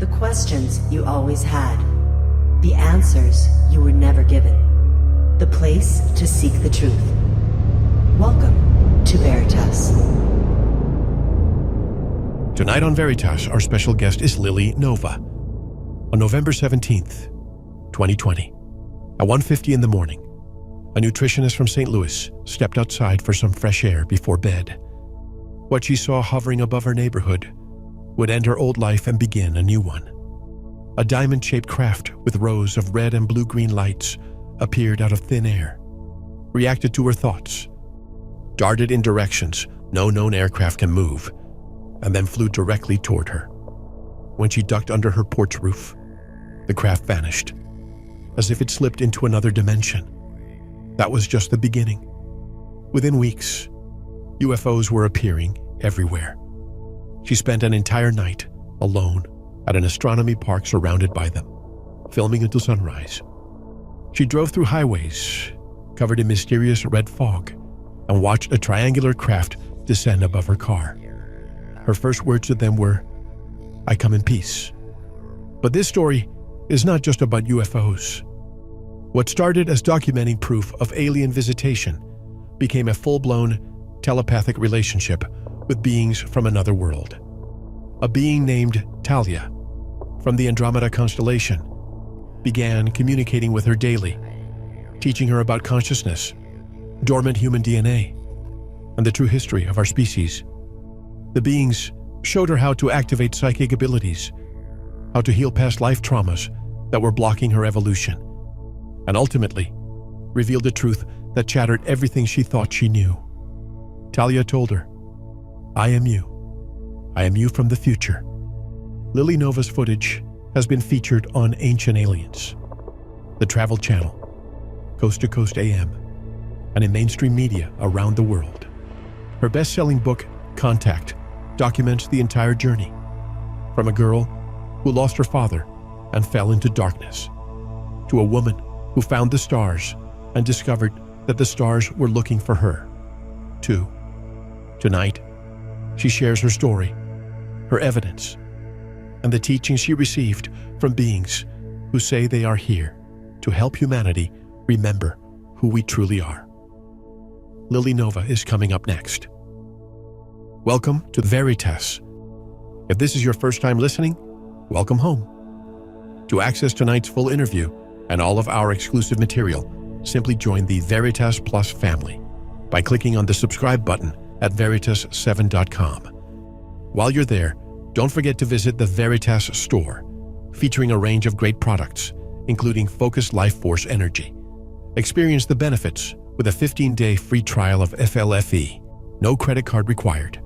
The questions you always had. The answers you were never given. The place to seek the truth. Welcome to VERITAS. Tonight on VERITAS, our special guest is Lily Nova. On November 17th, 2020, at 1:50 in the morning, a nutritionist from St. Louis stepped outside for some fresh air before bed. What she saw hovering above her neighborhood would end her old life and begin a new one. A diamond-shaped craft with rows of red and blue-green lights appeared out of thin air, reacted to her thoughts, darted in directions no known aircraft can move, and then flew directly toward her. When she ducked under her porch roof, the craft vanished, as if it slipped into another dimension. That was just the beginning. Within weeks, UFOs were appearing everywhere. She spent an entire night alone at an astronomy park surrounded by them, filming until sunrise. She drove through highways covered in mysterious red fog and watched a triangular craft descend above her car. Her first words to them were, "I come in peace." But this story is not just about UFOs. What started as documenting proof of alien visitation became a full-blown telepathic relationship with beings from another world. A being named Talia, from the Andromeda constellation, began communicating with her daily, teaching her about consciousness, dormant human DNA, and the true history of our species. The beings showed her how to activate psychic abilities, how to heal past life traumas that were blocking her evolution, and ultimately revealed a truth that shattered everything she thought she knew. Talia told her, "I am you. I am you from the future." Lily Nova's footage has been featured on Ancient Aliens, the Travel Channel, Coast to Coast AM, and in mainstream media around the world. Her best-selling book, Contact, documents the entire journey, from a girl who lost her father and fell into darkness, to a woman who found the stars and discovered that the stars were looking for her, to tonight, she shares her story, her evidence, and the teachings she received from beings who say they are here to help humanity remember who we truly are. Lily Nova is coming up next. Welcome to VERITAS. If this is your first time listening, welcome home. To access tonight's full interview and all of our exclusive material, simply join the VERITAS Plus family by clicking on the subscribe button at veritas7.com. While you're there, don't forget to visit the VERITAS store, featuring a range of great products, including Focus Life Force Energy. Experience the benefits with a 15-day free trial of FLFE, no credit card required.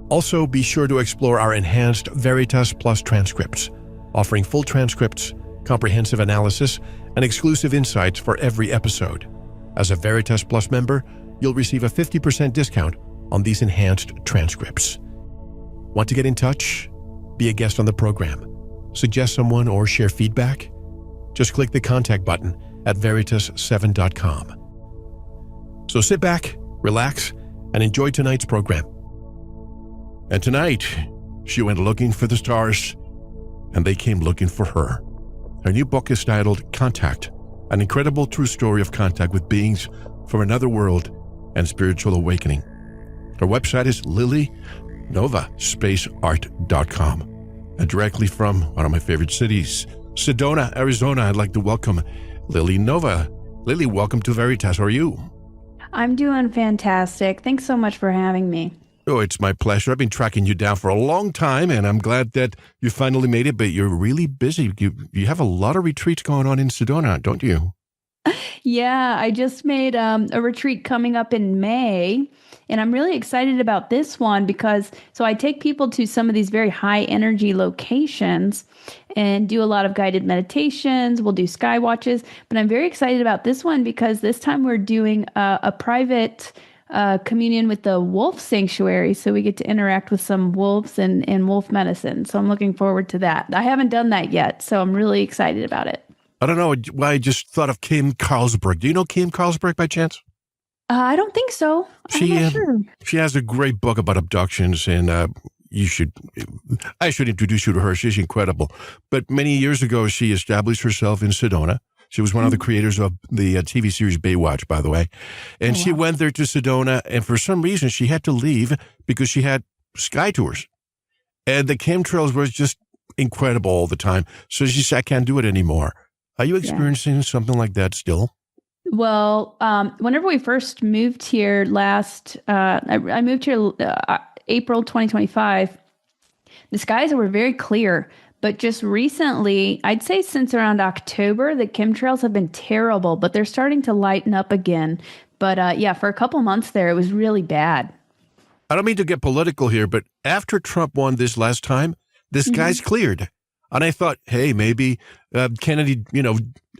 Also, be sure to explore our enhanced VERITAS Plus transcripts, offering full transcripts, comprehensive analysis, and exclusive insights for every episode. As a VERITAS Plus member, you'll receive a 50% discount on these enhanced transcripts. Want to get in touch? Be a guest on the program? Suggest someone or share feedback? Just click the contact button at veritas7.com. So sit back, relax, and enjoy tonight's program. And tonight, she went looking for the stars, and they came looking for her. Her new book is titled Contact, an incredible true story of contact with beings from another world and spiritual awakening. Her website is lilynovaspaceart.com. And directly from one of my favorite cities, Sedona, Arizona, I'd like to welcome Lily Nova. Lily, welcome to VERITAS. How are you? I'm doing fantastic. Thanks so much for having me. Oh, it's my pleasure. I've been tracking you down for a long time, and I'm glad that you finally made it, but you're really busy. You have a lot of retreats going on in Sedona, don't you? Yeah, I just made a retreat coming up in May, and I'm really excited about this one because I take people to some of these very high energy locations and do a lot of guided meditations. We'll do sky watches, but I'm very excited about this one because this time we're doing a private communion with the wolf sanctuary. So we get to interact with some wolves and wolf medicine. So I'm looking forward to that. I haven't done that yet, so I'm really excited about it. I don't know why I just thought of Kim Carlsberg. Do you know Kim Carlsberg by chance? I don't think so. I'm not sure. She has a great book about abductions, and I should introduce you to her. She's incredible. But many years ago, she established herself in Sedona. She was one of the creators of the TV series Baywatch, by the way. And she went there to Sedona, and for some reason, she had to leave because she had sky tours. And the chemtrails were just incredible all the time. So she said, I can't do it anymore. Are you experiencing something like that still? Well, whenever we first moved here I moved here April 2025, the skies were very clear. But just recently, I'd say since around October, the chemtrails have been terrible, but they're starting to lighten up again. But for a couple months there, it was really bad. I don't mean to get political here, but after Trump won this last time, the skies cleared. And I thought, hey, maybe Kennedy,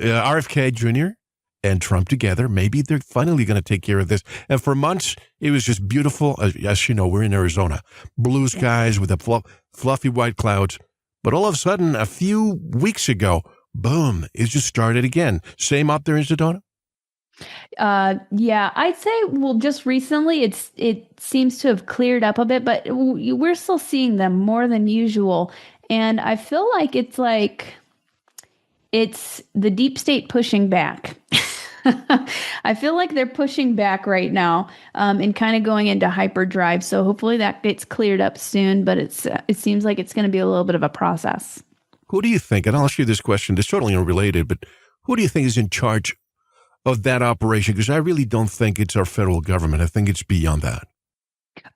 RFK Jr. and Trump together, maybe they're finally going to take care of this. And for months, it was just beautiful. As you know, we're in Arizona. Blue skies with the fluffy white clouds. But all of a sudden, a few weeks ago, boom, it just started again. Same up there in Sedona? I'd say, just recently, it seems to have cleared up a bit, but we're still seeing them more than usual. And I feel like it's the deep state pushing back. I feel like they're pushing back right now and kind of going into hyperdrive. So hopefully that gets cleared up soon, but it seems like it's going to be a little bit of a process. Who do you think, and I'll ask you this question, it's totally unrelated, but who do you think is in charge of that operation? Because I really don't think it's our federal government. I think it's beyond that.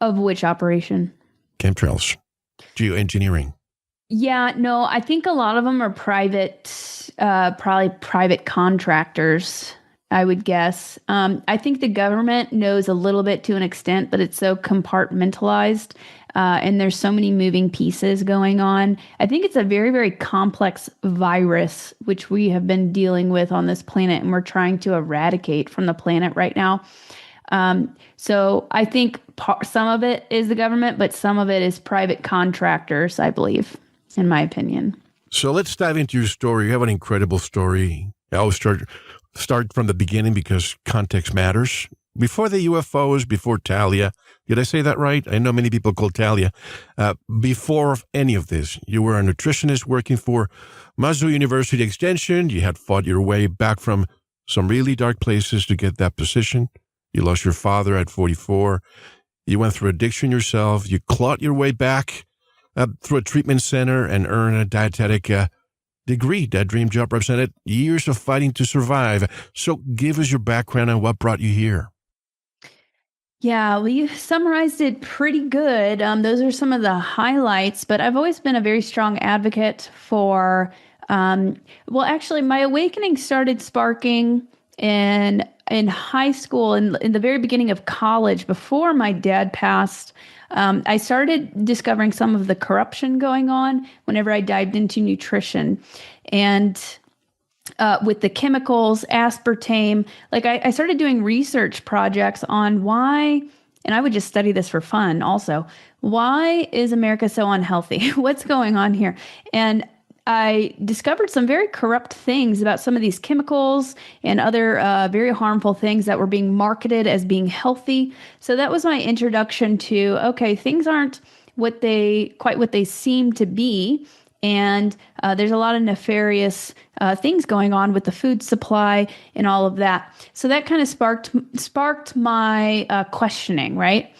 Of which operation? Chemtrails, geoengineering. Yeah, no, I think a lot of them are probably private contractors, I would guess. I think the government knows a little bit to an extent, but it's so compartmentalized and there's so many moving pieces going on. I think it's a very, very complex virus, which we have been dealing with on this planet and we're trying to eradicate from the planet right now. So I think some of it is the government, but some of it is private contractors, I believe, in my opinion. So let's dive into your story. You have an incredible story. I always start from the beginning because context matters. Before the UFOs, before Talia, did I say that right? I know many people call Talia. Before any of this, you were a nutritionist working for Mizzou University Extension. You had fought your way back from some really dark places to get that position. You lost your father at 44. You went through addiction yourself. You clawed your way back through a treatment center and earned a dietetic degree. That dream job represented years of fighting to survive. So give us your background and what brought you here. Yeah, well, you summarized it pretty good. Those are some of the highlights, but I've always been a very strong advocate for, actually, my awakening started sparking in high school, in the very beginning of college, before my dad passed. I started discovering some of the corruption going on whenever I dived into nutrition. And with the chemicals, aspartame, I started doing research projects on why, and I would just study this for fun also, why is America so unhealthy? What's going on here? And I discovered some very corrupt things about some of these chemicals and other very harmful things that were being marketed as being healthy. So that was my introduction to, okay, things aren't quite what they seem to be. And there's a lot of nefarious things going on with the food supply and all of that. So that kind of sparked my questioning, right?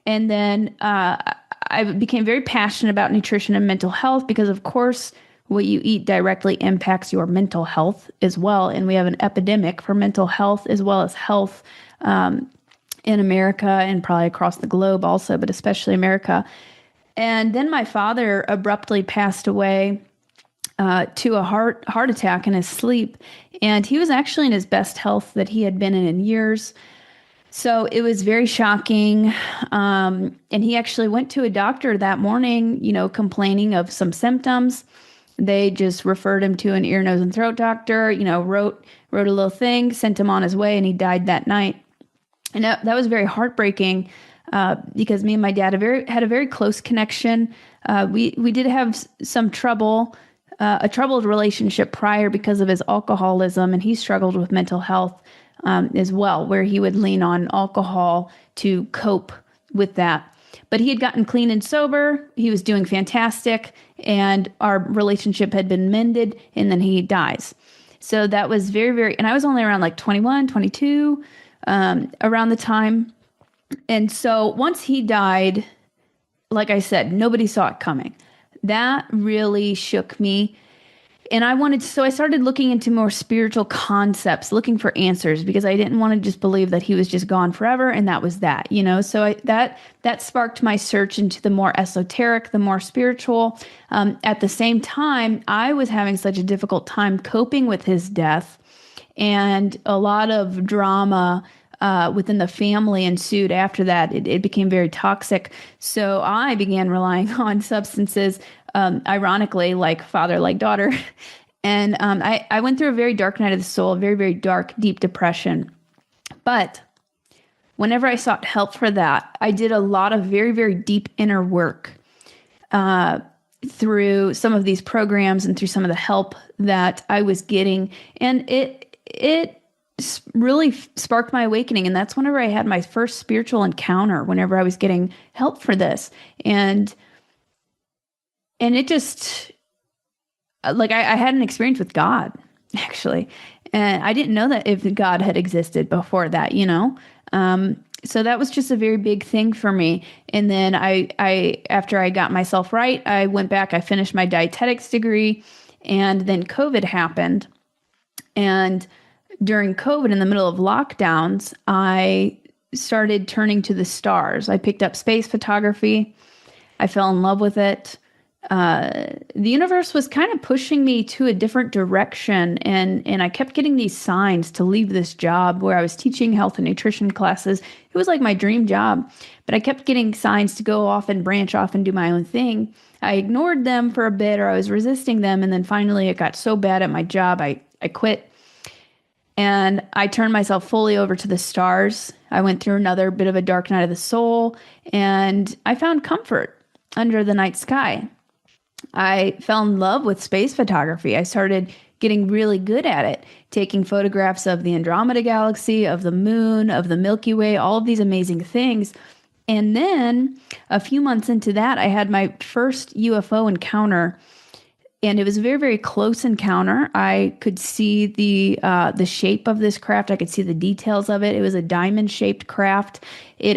And then I became very passionate about nutrition and mental health because, of course, what you eat directly impacts your mental health as well. And we have an epidemic for mental health as well as health in America and probably across the globe also, but especially America. And then my father abruptly passed away to a heart attack in his sleep. And he was actually in his best health that he had been in years. So it was very shocking. And he actually went to a doctor that morning, complaining of some symptoms. They just referred him to an ear, nose, and throat doctor, wrote a little thing, sent him on his way, and he died that night. And that was very heartbreaking because me and my dad had a very close connection. We did have some trouble, a troubled relationship prior because of his alcoholism, and he struggled with mental health as well, where he would lean on alcohol to cope with that. But he had gotten clean and sober. He was doing fantastic, and our relationship had been mended, and then he dies. So that was very, very, and I was only around like 21, 22, around the time. And so once he died, like I said, nobody saw it coming. That really shook me. And so I started looking into more spiritual concepts, looking for answers, because I didn't want to just believe that he was just gone forever and that was that, So that sparked my search into the more esoteric, the more spiritual. At the same time, I was having such a difficult time coping with his death, and a lot of drama within the family ensued after that. It became very toxic. So I began relying on substances, ironically, like father, like daughter. And I went through a very dark night of the soul, a very, very dark, deep depression. But whenever I sought help for that, I did a lot of very, very deep inner work through some of these programs and through some of the help that I was getting. And it really sparked my awakening. And that's whenever I had my first spiritual encounter, whenever I was getting help for this. And it just, like, I had an experience with God, actually. And I didn't know that if God had existed before that, So that was just a very big thing for me. And then after I got myself right, I went back, I finished my dietetics degree, and then COVID happened. And during COVID, in the middle of lockdowns, I started turning to the stars. I picked up space photography. I fell in love with it. The universe was kind of pushing me to a different direction, and I kept getting these signs to leave this job where I was teaching health and nutrition classes. It was like my dream job, but I kept getting signs to go off and branch off and do my own thing. I ignored them for a bit, or I was resisting them, and then finally it got so bad at my job, I quit. And I turned myself fully over to the stars. I went through another bit of a dark night of the soul, and I found comfort under the night sky. I fell in love with space photography. I started getting really good at it, taking photographs of the Andromeda Galaxy, of the moon, of the Milky Way, all of these amazing things. And then a few months into that, I had my first UFO encounter. And it was a very, very close encounter. I could see the shape of this craft. I could see the details of it. It was a diamond-shaped craft. It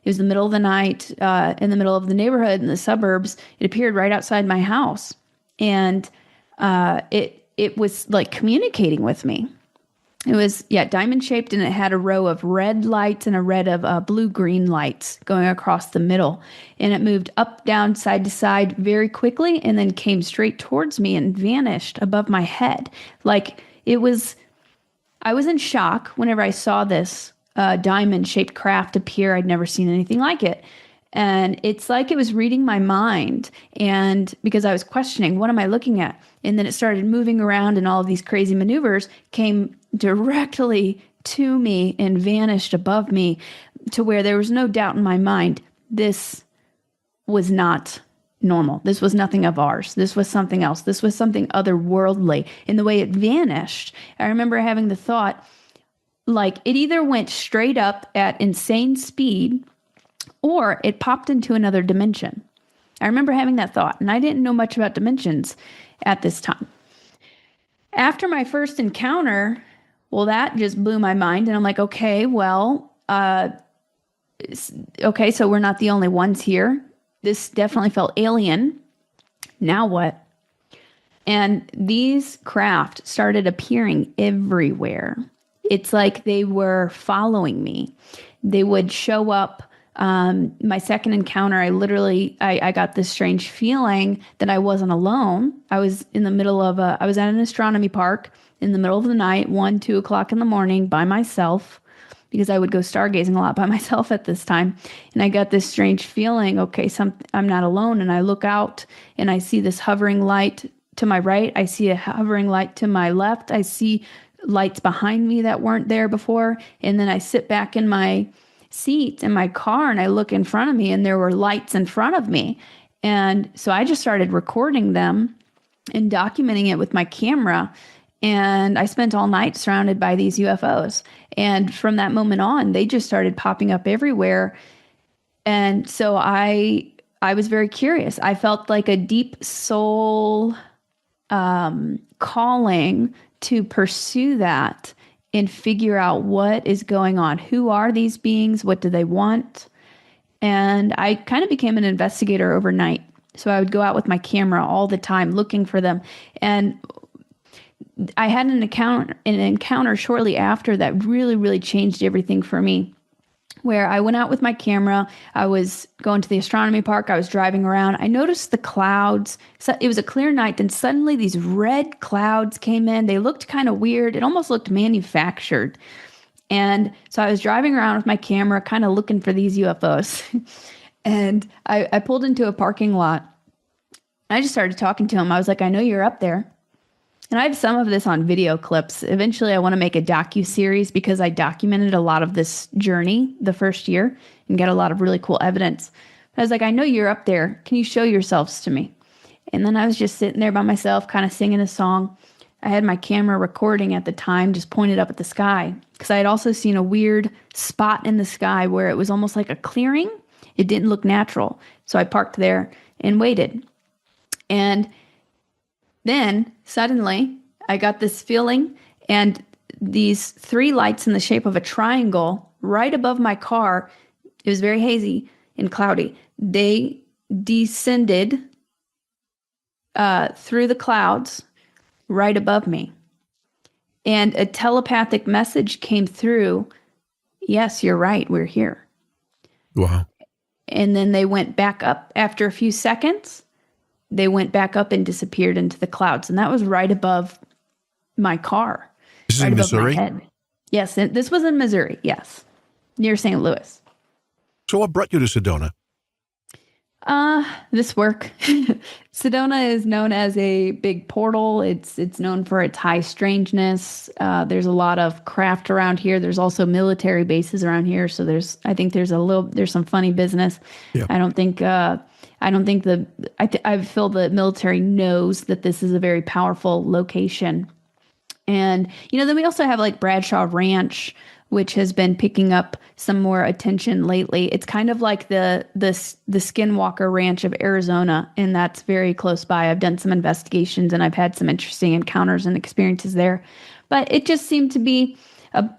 was the middle of the night, in the middle of the neighborhood in the suburbs. It appeared right outside my house. And it was like communicating with me. It was, diamond-shaped, and it had a row of red lights and a red of blue-green lights going across the middle. And it moved up, down, side to side very quickly, and then came straight towards me and vanished above my head. I was in shock whenever I saw this diamond-shaped craft appear. I'd never seen anything like it. And it's like it was reading my mind, and because I was questioning, what am I looking at? And then it started moving around, and all of these crazy maneuvers came directly to me and vanished above me, to where there was no doubt in my mind, this was not normal. This was nothing of ours. This was something else. This was something otherworldly. In the way it vanished, I remember having the thought, like, it either went straight up at insane speed, or it popped into another dimension. I remember having that thought, and I didn't know much about dimensions at this time. After my first encounter, well, that just blew my mind, and I'm like, okay, so we're not the only ones here. This definitely felt alien. Now what? And these craft started appearing everywhere. It's like they were following me. They would show up. My second encounter, I got this strange feeling that I wasn't alone. I was in the middle of I was at an astronomy park in the middle of the night, 1, 2 o'clock in the morning, by myself, because I would go stargazing a lot by myself at this time. And I got this strange feeling, okay, I'm not alone. And I look out and I see this hovering light to my right. I see a hovering light to my left. I see lights behind me that weren't there before. And then I sit back in my seat in my car and I look in front of me, and there were lights in front of me. And so I just started recording them and documenting it with my camera. And I spent all night surrounded by these UFOs. And from that moment on, they just started popping up everywhere. And so I was very curious. I felt like a deep soul calling to pursue that and figure out what is going on. Who are these beings? What do they want? And I kind of became an investigator overnight. So I would go out with my camera all the time looking for them. And I had an encounter shortly after that really, really changed everything for me, where I went out with my camera. I was going to the astronomy park. I was driving around. I noticed the clouds. So it was a clear night. Then suddenly these red clouds came in. They looked kind of weird. It almost looked manufactured. And so I was driving around with my camera, kind of looking for these UFOs. And I pulled into a parking lot. I just started talking to him. I was like, I know you're up there. And I have some of this on video clips. Eventually, I want to make a docu-series because I documented a lot of this journey the first year and get a lot of really cool evidence. I was like, I know you're up there. Can you show yourselves to me? And then I was just sitting there by myself, kind of singing a song. I had my camera recording at the time, just pointed up at the sky, because I had also seen a weird spot in the sky where it was almost like a clearing. It didn't look natural. So I parked there and waited. And then suddenly I got this feeling, and these three lights in the shape of a triangle right above my car, it was very hazy and cloudy. They descended through the clouds right above me. And a telepathic message came through. Yes, you're right. We're here. Wow. And then they went back up after a few seconds. They went back up and disappeared into the clouds. And that was right above my car. This is right in above my Missouri? head. Yes, this was in Missouri. Yes, near St. Louis. So what brought you to Sedona? This work. Sedona is known as a big portal. It's known for its high strangeness. There's a lot of craft around here. There's also military bases around here. So I think there's some funny business. Yeah. I feel the military knows that this is a very powerful location. And, then we also have like Bradshaw Ranch, which has been picking up some more attention lately. It's kind of like the Skinwalker Ranch of Arizona, and that's very close by. I've done some investigations, and I've had some interesting encounters and experiences there. But it just seemed to be,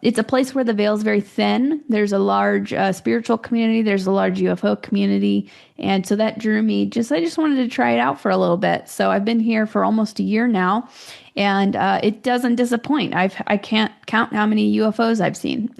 it's a place where the veil is very thin. There's a large spiritual community. There's a large UFO community. And so that drew me. I just wanted to try it out for a little bit. So I've been here for almost a year now. And it doesn't disappoint. I can't count how many UFOs I've seen.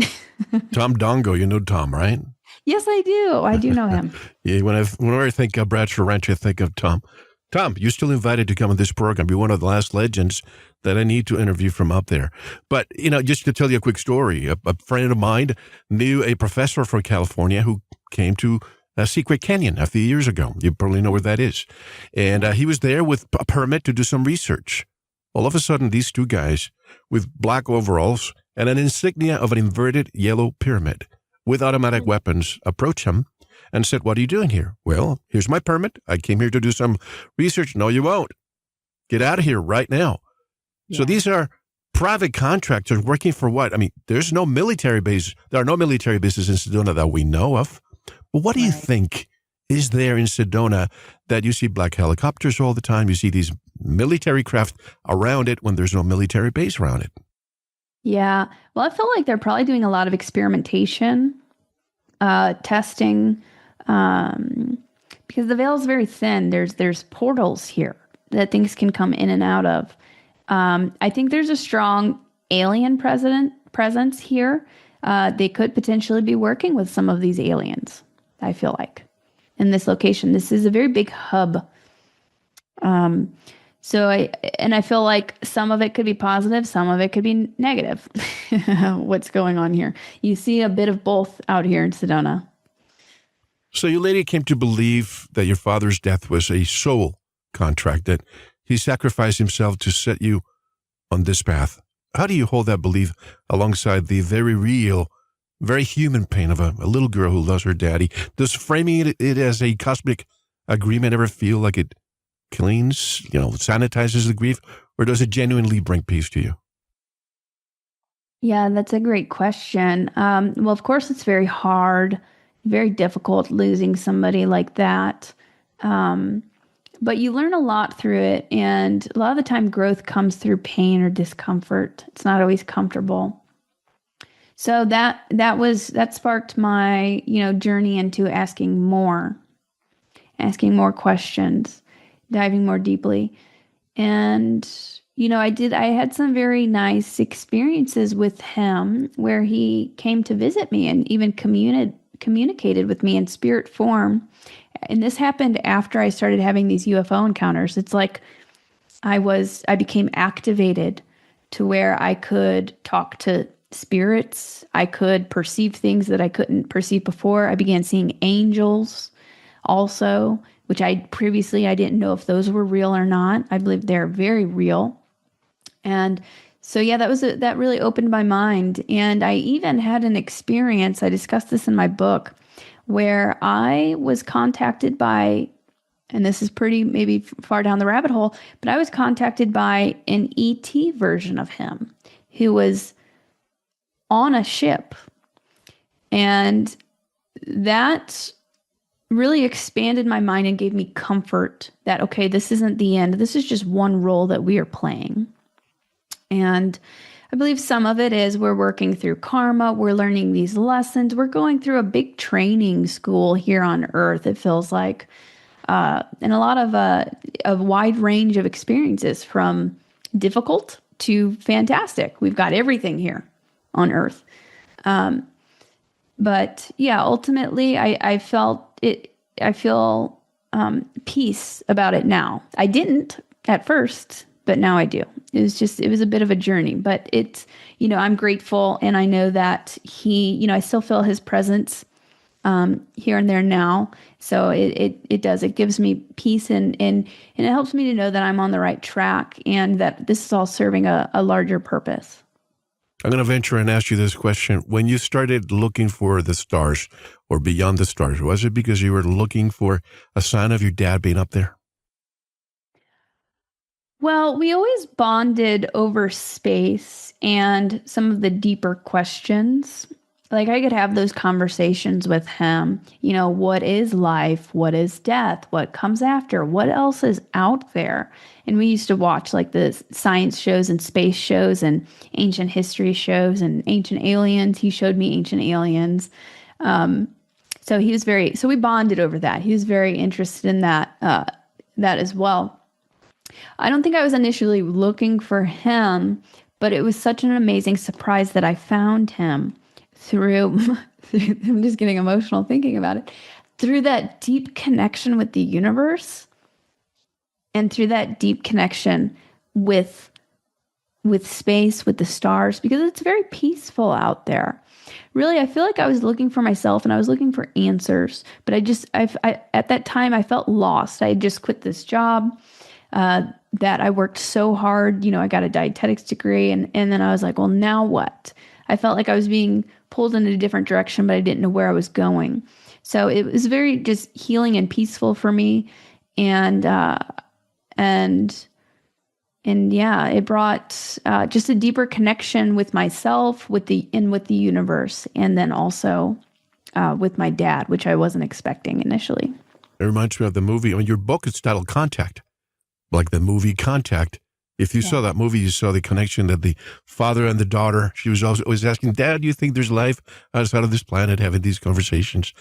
Tom Dongo, you know Tom, right? Yes, I do. I do know him. Yeah, whenever I think of Bradshaw Ranch, I think of Tom. Tom, you're still invited to come on this program. Be one of the last legends that I need to interview from up there. But, just to tell you a quick story, a friend of mine knew a professor from California who came to Secret Canyon a few years ago. You probably know where that is. And he was there with a permit to do some research. All of a sudden, these two guys with black overalls and an insignia of an inverted yellow pyramid with automatic weapons approached him and said, "What are you doing here?" "Well, here's my permit. I came here to do some research." "No, you won't. Get out of here right now." Yeah. So these are private contractors working for what? I mean, there's no military base. There are no military bases in Sedona that we know of. But what do you think is there in Sedona that you see black helicopters all the time? You see these military craft around it when there's no military base around it. Yeah. Well, I feel like they're probably doing a lot of experimentation, testing, because the veil is very thin. There's portals here that things can come in and out of. I think there's a strong alien presence here. They could potentially be working with some of these aliens, I feel like, in this location. This is a very big hub. So I feel like some of it could be positive, some of it could be negative. What's going on here? You see a bit of both out here in Sedona. So you later came to believe that your father's death was a soul contract, that he sacrificed himself to set you on this path. How do you hold that belief alongside the very real, very human pain of a little girl who lost her daddy? Does framing it as a cosmic agreement ever feel like it cleans, sanitizes the grief, or does it genuinely bring peace to you? Yeah, that's a great question. Well, of course, it's very hard very difficult losing somebody like that. But you learn a lot through it, and a lot of the time growth comes through pain or discomfort. It's not always comfortable. So that sparked my, journey into asking more questions, diving more deeply. And I had some very nice experiences with him where he came to visit me and even communicated with me in spirit form. And this happened after I started having these UFO encounters. It's like I became activated to where I could talk to spirits. I could perceive things that I couldn't perceive before. I began seeing angels also, which I didn't know if those were real or not. I believe they're very real. And so, yeah, that really opened my mind. And I even had an experience, I discussed this in my book, where I was contacted by, and this is pretty maybe far down the rabbit hole, but I was contacted by an ET version of him who was on a ship. And that really expanded my mind and gave me comfort that, okay, this isn't the end. This is just one role that we are playing. And I believe some of it is we're working through karma. We're learning these lessons. We're going through a big training school here on Earth, it feels like. And a lot of a wide range of experiences from difficult to fantastic. We've got everything here on Earth. But yeah, ultimately I felt it. I feel peace about it now. I didn't at first, but now I do. It was a bit of a journey, but it's, I'm grateful, and I know that I still feel his presence here and there now. So it gives me peace, and it helps me to know that I'm on the right track and that this is all serving a larger purpose. I'm going to venture and ask you this question. When you started looking for the stars or beyond the stars, was it because you were looking for a sign of your dad being up there? Well, we always bonded over space and some of the deeper questions. Like I could have those conversations with him. What is life? What is death? What comes after? What else is out there? And we used to watch like the science shows and space shows and ancient history shows and ancient aliens. He showed me ancient aliens. So we bonded over that. He was very interested in that as well. I don't think I was initially looking for him, but it was such an amazing surprise that I found him through, I'm just getting emotional thinking about it, through that deep connection with the universe and through that deep connection with space, with the stars, because it's very peaceful out there. Really, I feel like I was looking for myself and I was looking for answers, but I at that time I felt lost. I had just quit this job that I worked so hard. I got a dietetics degree, and then I was like, well, now what? I felt like I was being pulled in a different direction, but I didn't know where I was going. So it was very just healing and peaceful for me. And yeah, it brought just a deeper connection with myself, with the universe, and then also with my dad, which I wasn't expecting initially. It reminds me of the movie. Your book is titled Contact, like the movie Contact. If you saw that movie, you saw the connection that the father and the daughter, she was always asking, Dad, do you think there's life outside of this planet, having these conversations?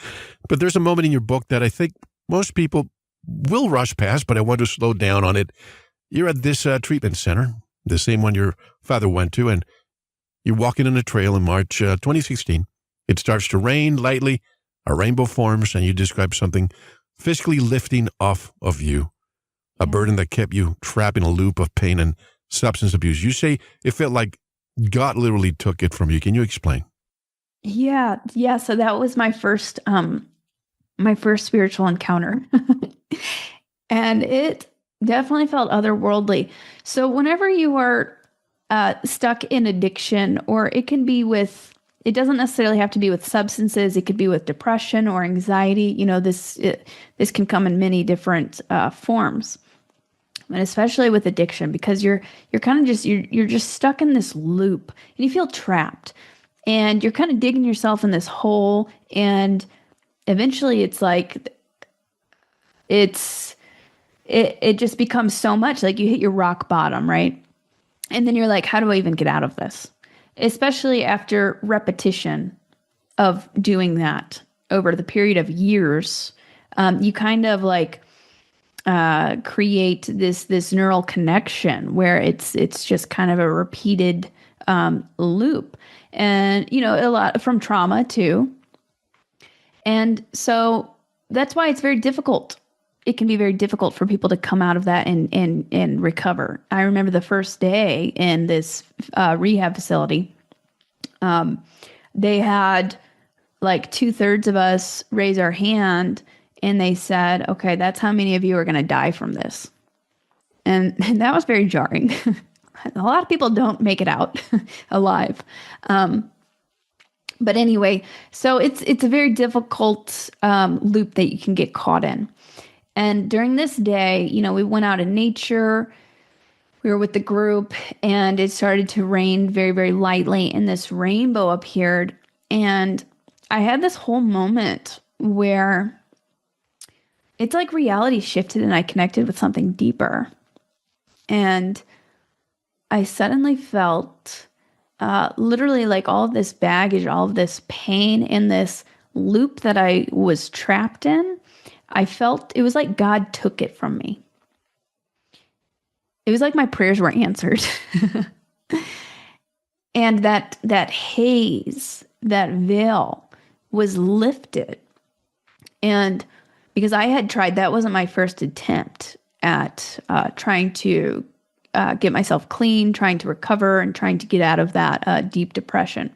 But there's a moment in your book that I think most people will rush past, but I want to slow down on it. You're at this treatment center, the same one your father went to, and you're walking on a trail in March 2016. It starts to rain lightly, a rainbow forms, and you describe something physically lifting off of you, a burden that kept you trapped in a loop of pain and substance abuse. You say it felt like God literally took it from you. Can you explain? Yeah. So that was my first spiritual encounter. And it definitely felt otherworldly. So whenever you are stuck in addiction, or it doesn't necessarily have to be with substances. It could be with depression or anxiety. This can come in many different forms, and especially with addiction, because you're kind of you're just stuck in this loop, and you feel trapped, and you're kind of digging yourself in this hole, and eventually it's like, it just becomes so much, like you hit your rock bottom, right? And then you're like, how do I even get out of this? Especially after repetition of doing that over the period of years, you kind of like create this neural connection where it's just kind of a repeated loop, and a lot from trauma too. And so that's why it's very difficult. It can be very difficult for people to come out of that and recover. I remember the first day in this rehab facility, they had like 2/3 of us raise our hand, and they said, okay, that's how many of you are going to die from this. And that was very jarring. A lot of people don't make it out alive. But anyway, so it's a very difficult loop that you can get caught in. And during this day, we went out in nature. We were with the group, and it started to rain very, very lightly, and this rainbow appeared. And I had this whole moment where it's like reality shifted and I connected with something deeper. And I suddenly felt literally like all of this baggage, all of this pain in this loop that I was trapped in. I felt it was like God took it from me. It was like my prayers were answered. And that haze, that veil was lifted. And because I had tried, that wasn't my first attempt at trying to get myself clean, trying to recover, and trying to get out of that deep depression.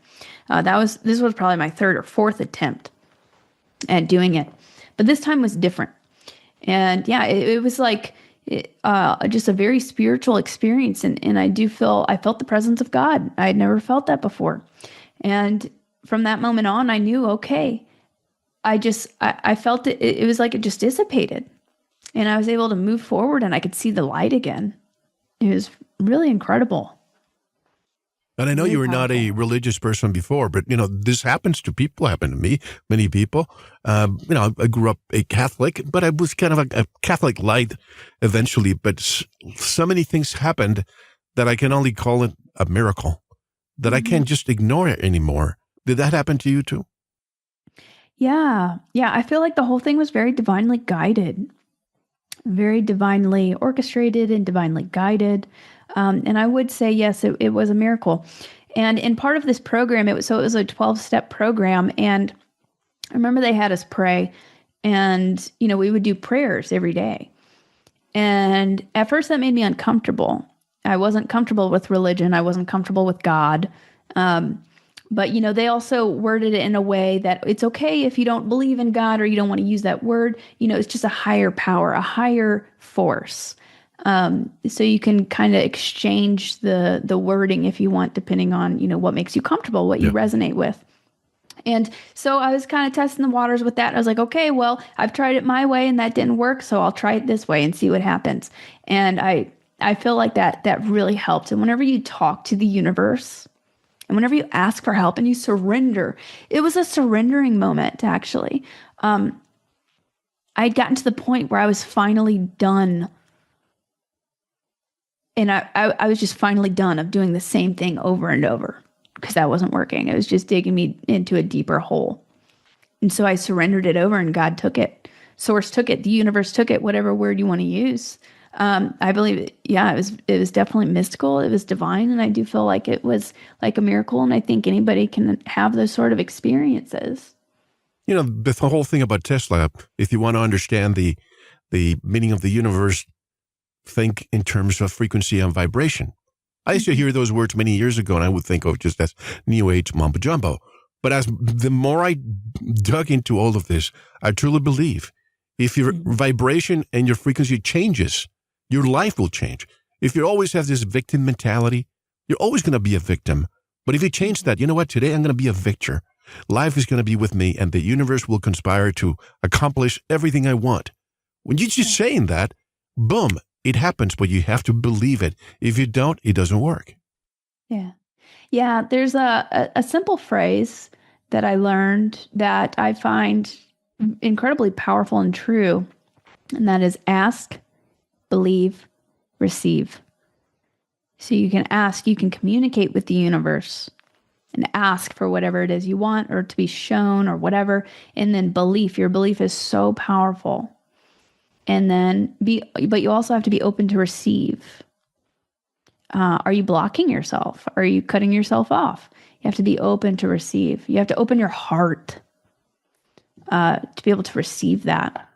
This was probably my third or fourth attempt at doing it. But this time was different. And yeah, it was like just a very spiritual experience. And I felt the presence of God. I had never felt that before. And from that moment on, I knew, okay, I felt it. It was like it just dissipated. And I was able to move forward, and I could see the light again. It was really incredible. And I know you were not a religious person before, but, this happens to people, happened to me, many people. I grew up a Catholic, but I was kind of a Catholic light eventually. But so many things happened that I can only call it a miracle, that I can't just ignore it anymore. Did that happen to you too? Yeah. Yeah. I feel like the whole thing was very divinely guided, very divinely orchestrated and divinely guided. And I would say, yes, it was a miracle. And in part of this program, it was a 12-step program. And I remember they had us pray, and, we would do prayers every day. And at first that made me uncomfortable. I wasn't comfortable with religion. I wasn't comfortable with God. But, they also worded it in a way that it's okay if you don't believe in God or you don't want to use that word. It's just a higher power, a higher force. So you can kind of exchange the wording if you want, depending on, what makes you comfortable, what you resonate with. And so I was kind of testing the waters with that. I was like, okay, well, I've tried it my way and that didn't work, so I'll try it this way and see what happens. And I feel like that really helped. And whenever you talk to the universe, and whenever you ask for help and you surrender, it was a surrendering moment, actually. I'd gotten to the point where I was finally done. And I was just finally done of doing the same thing over and over, because that wasn't working. It was just digging me into a deeper hole. And so I surrendered it over, and God took it. Source took it. The universe took it, whatever word you want to use. I believe, it was definitely mystical. It was divine. And I do feel like it was like a miracle. And I think anybody can have those sort of experiences. The whole thing about Tesla, if you want to understand the meaning of the universe, think in terms of frequency and vibration. I used to hear those words many years ago, and I would think of just as New Age mumbo jumbo. But as the more I dug into all of this, I truly believe if your vibration and your frequency changes, your life will change. If you always have this victim mentality, you're always going to be a victim. But if you change that, you know what? Today I'm going to be a victor. Life is going to be with me, and the universe will conspire to accomplish everything I want. When you're just saying that, boom, it happens, but you have to believe it. If you don't, it doesn't work. Yeah. Yeah. There's a simple phrase that I learned that I find incredibly powerful and true, and that is ask, believe, receive. So you can ask, you can communicate with the universe and ask for whatever it is you want or to be shown or whatever. And then belief, your belief is so powerful. And then but you also have to be open to receive. Are you blocking yourself? Are you cutting yourself off? You have to be open to receive. You have to open your heart to be able to receive that.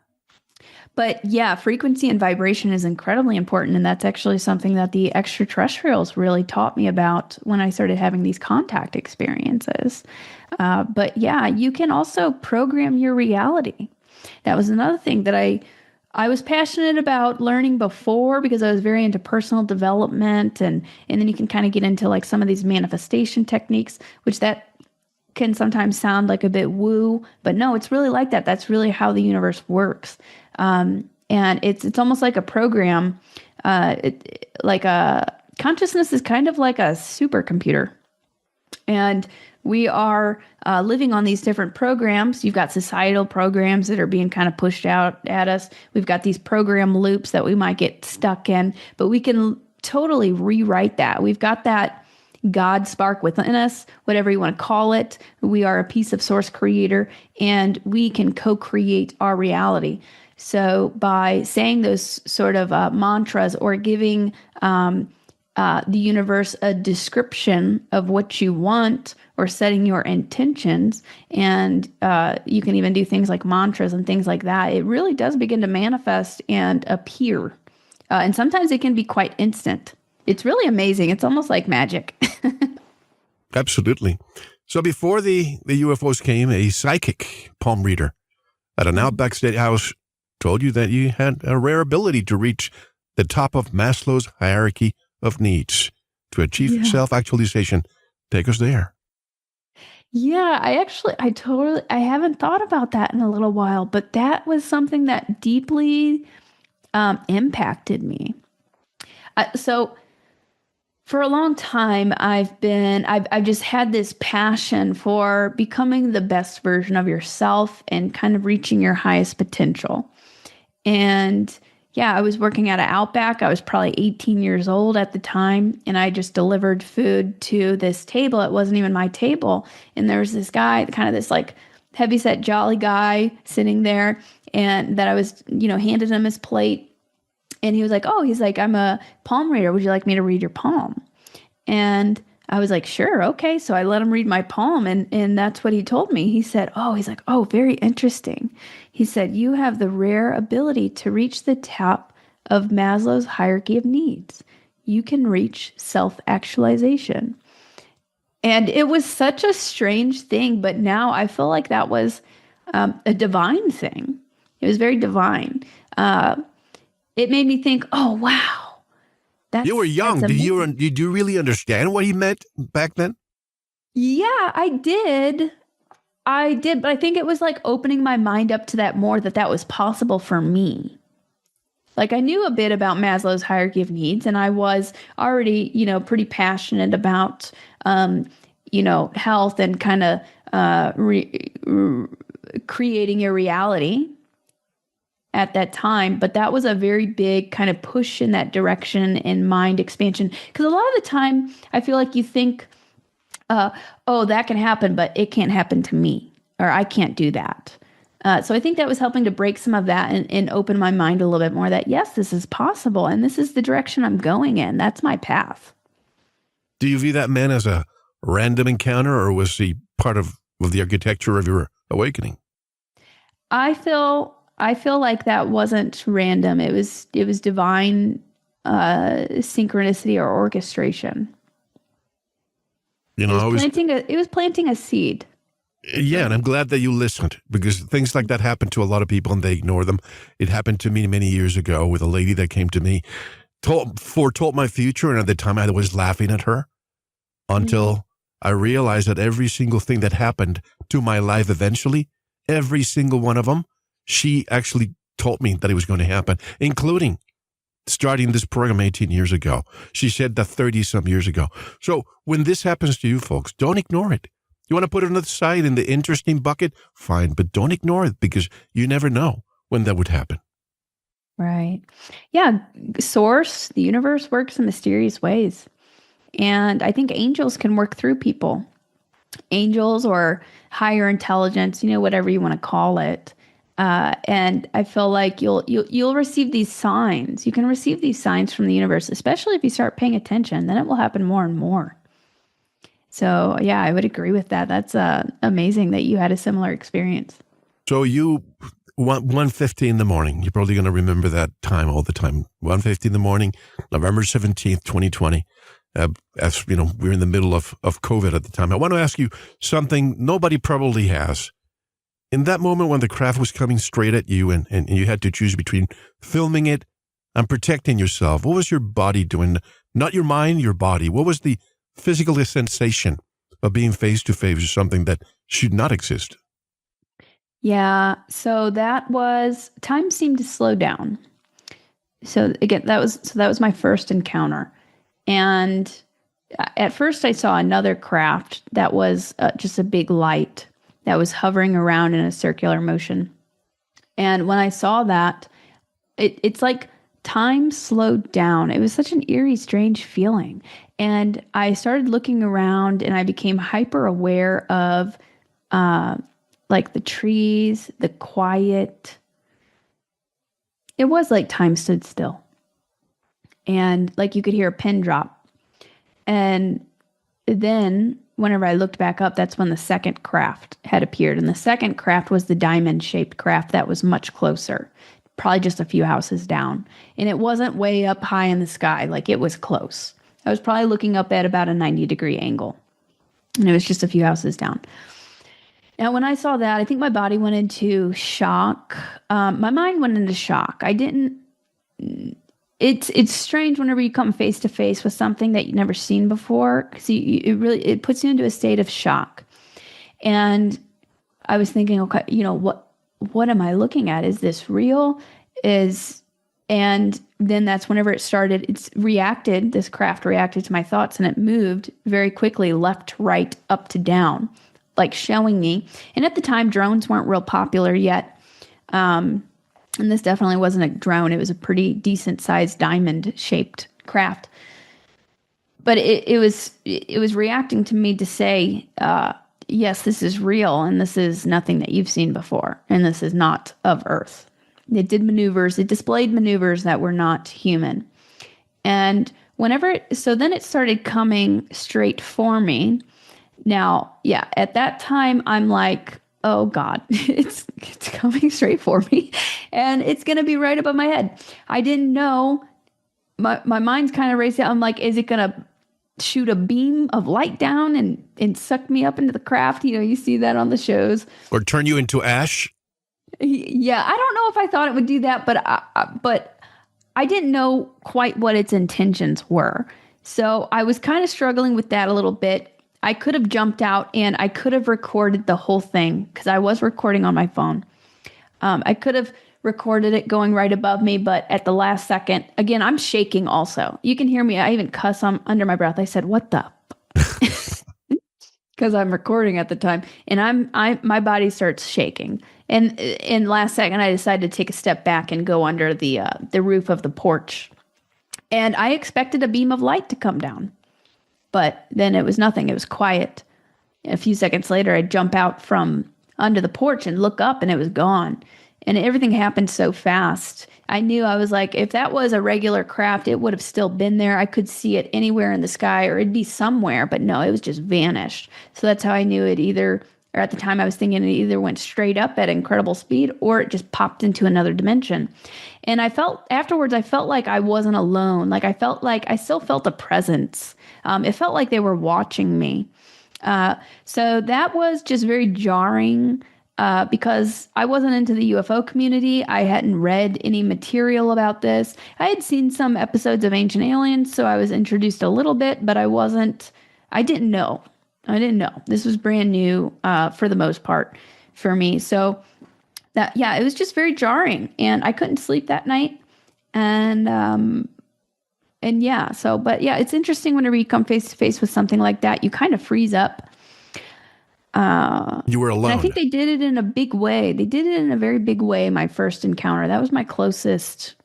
But yeah, frequency and vibration is incredibly important. And that's actually something that the extraterrestrials really taught me about when I started having these contact experiences. But yeah, you can also program your reality. That was another thing that I was passionate about learning before because I was very into personal development. And then you can kind of get into like some of these manifestation techniques, which that can sometimes sound like a bit woo, but no, it's really like that. That's really how the universe works. And it's almost like a program, like a consciousness is kind of like a supercomputer. And we are living on these different programs. You've got societal programs that are being kind of pushed out at us. We've got these program loops that we might get stuck in, but we can totally rewrite that. We've got that God spark within us, whatever you want to call it. We are a piece of source creator, and we can co-create our reality. So by saying those sort of mantras or giving the universe a description of what you want or setting your intentions, and you can even do things like mantras and things like that, it really does begin to manifest and appear. And sometimes it can be quite instant. It's really amazing. It's almost like magic. Absolutely. So before the UFOs came, a psychic palm reader at an Outback Steakhouse told you that you had a rare ability to reach the top of Maslow's hierarchy of needs to achieve self-actualization. Take us there. Yeah, I haven't thought about that in a little while, but that was something that deeply impacted me. So for a long time, I've just had this passion for becoming the best version of yourself and kind of reaching your highest potential. And yeah, I was working at an Outback. I was probably 18 years old at the time, and I just delivered food to this table. It wasn't even my table. And there was this guy, kind of this like heavyset jolly guy sitting there, and that I was, handed him his plate. And he was like, I'm a palm reader. Would you like me to read your palm? And I was like, sure, okay. So I let him read my palm, and that's what he told me. He said, very interesting. He said, you have the rare ability to reach the top of Maslow's hierarchy of needs. You can reach self-actualization. And it was such a strange thing, but now I feel like that was a divine thing. It was very divine. It made me think, oh, wow. You were young. Did you really understand what he meant back then? Yeah, I did. But I think it was like opening my mind up to that more, that was possible for me. Like I knew a bit about Maslow's hierarchy of needs, and I was already, pretty passionate about, health and kind of creating your reality at that time. But that was a very big kind of push in that direction in mind expansion. Because a lot of the time I feel like you think, that can happen, but it can't happen to me, or I can't do that. So I think that was helping to break some of that and open my mind a little bit more that, yes, this is possible. And this is the direction I'm going in. That's my path. Do you view that man as a random encounter, or was he part of the architecture of your awakening? I feel like that wasn't random. It was divine synchronicity or orchestration. It was planting a seed. Yeah, and I'm glad that you listened, because things like that happen to a lot of people and they ignore them. It happened to me many years ago with a lady that came to me, foretold my future, and at the time I was laughing at her until I realized that every single thing that happened to my life eventually, every single one of them, she actually told me that it was going to happen, including starting this program 18 years ago. She said that 30-some years ago. So when this happens to you folks, don't ignore it. You want to put it on the side in the interesting bucket? Fine, but don't ignore it because you never know when that would happen. Right. Yeah. Source, the universe works in mysterious ways. And I think angels can work through people. Angels or higher intelligence, whatever you want to call it. And I feel like you'll receive these signs. You can receive these signs from the universe, especially if you start paying attention. Then it will happen more and more. So yeah, I would agree with that. That's amazing that you had a similar experience. So 1:50 in the morning. You're probably going to remember that time all the time. 1:50 in the morning, November 17th, 2020. As you know, we're in the middle of COVID at the time. I want to ask you something nobody probably has. In that moment when the craft was coming straight at you and you had to choose between filming it and protecting yourself, what was your body doing? Not your mind, your body. What was the physical sensation of being face to face with something that should not exist? Yeah, so time seemed to slow down. So again, that was my first encounter. And at first I saw another craft that was just a big light that was hovering around in a circular motion. And when I saw that, it's like time slowed down. It was such an eerie, strange feeling. And I started looking around and I became hyper aware of like the trees, the quiet. It was like time stood still. And like you could hear a pin drop. And then whenever I looked back up, that's when the second craft had appeared. And the second craft was the diamond-shaped craft that was much closer, probably just a few houses down. And it wasn't way up high in the sky, like it was close. I was probably looking up at about a 90-degree angle. And it was just a few houses down. Now, when I saw that, I think my body went into shock. My mind went into shock. It's strange whenever you come face to face with something that you've never seen before, because it puts you into a state of shock. And I was thinking, okay, what am I looking at? Is this real? And then that's whenever it started. This craft reacted to my thoughts, and it moved very quickly, left, right, up to down, like showing me. And at the time, drones weren't real popular yet. And this definitely wasn't a drone. It was a pretty decent sized diamond shaped craft. But it was reacting to me to say, yes, this is real, and this is nothing that you've seen before, and this is not of Earth. It did maneuvers. It displayed maneuvers that were not human. And then it started coming straight for me. Now, yeah, at that time, I'm like, oh God, it's coming straight for me, and it's going to be right above my head. I didn't know. My mind's kind of racing. I'm like, is it going to shoot a beam of light down and suck me up into the craft? You see that on the shows. Or turn you into ash? Yeah, I don't know if I thought it would do that, but I didn't know quite what its intentions were. So I was kind of struggling with that a little bit. I could have jumped out and I could have recorded the whole thing because I was recording on my phone. I could have recorded it going right above me, but at the last second, again, I'm shaking also. You can hear me. I even cuss under my breath. I said, what the? Because I'm recording at the time, and my body starts shaking. And in last second, I decided to take a step back and go under the roof of the porch. And I expected a beam of light to come down, but then it was nothing. It was quiet. A few seconds later, I'd jump out from under the porch and look up, and it was gone. And everything happened so fast. I knew, I was like, if that was a regular craft, it would have still been there. I could see it anywhere in the sky, or it'd be somewhere, but no, it was just vanished. So that's how I knew it either, or at the time I was thinking it either went straight up at incredible speed, or it just popped into another dimension. And afterwards, I felt like I wasn't alone. Like I still felt a presence. It felt like they were watching me. So that was just very jarring. Because I wasn't into the UFO community. I hadn't read any material about this. I had seen some episodes of Ancient Aliens, so I was introduced a little bit, but I didn't know. This was brand new for the most part for me. So it was just very jarring, and I couldn't sleep that night. But it's interesting whenever you come face to face with something like that, you kind of freeze up. You were alone. And I think they did it in a big way. They did it in a very big way. My first encounter. That was my closest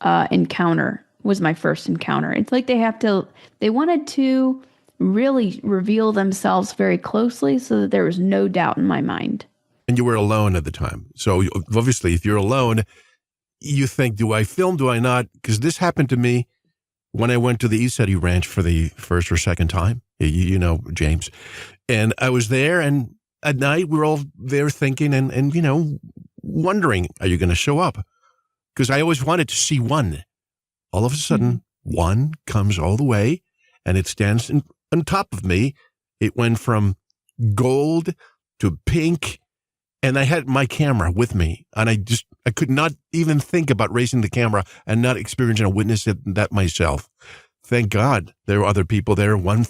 encounter. Was my first encounter. It's like they wanted to really reveal themselves very closely so that there was no doubt in my mind. And you were alone at the time. So obviously, if you're alone, you think, do I film? Do I not? Because this happened to me when I went to the East City Ranch for the first or second time. You know, James. And I was there, and at night, we're all there thinking and you know, wondering, are you going to show up? Because I always wanted to see one. All of a sudden, one comes all the way, and it stands on top of me. It went from gold to pink, and I had my camera with me, and I could not even think about raising the camera and not experiencing or witnessing that myself. Thank God there were other people there. One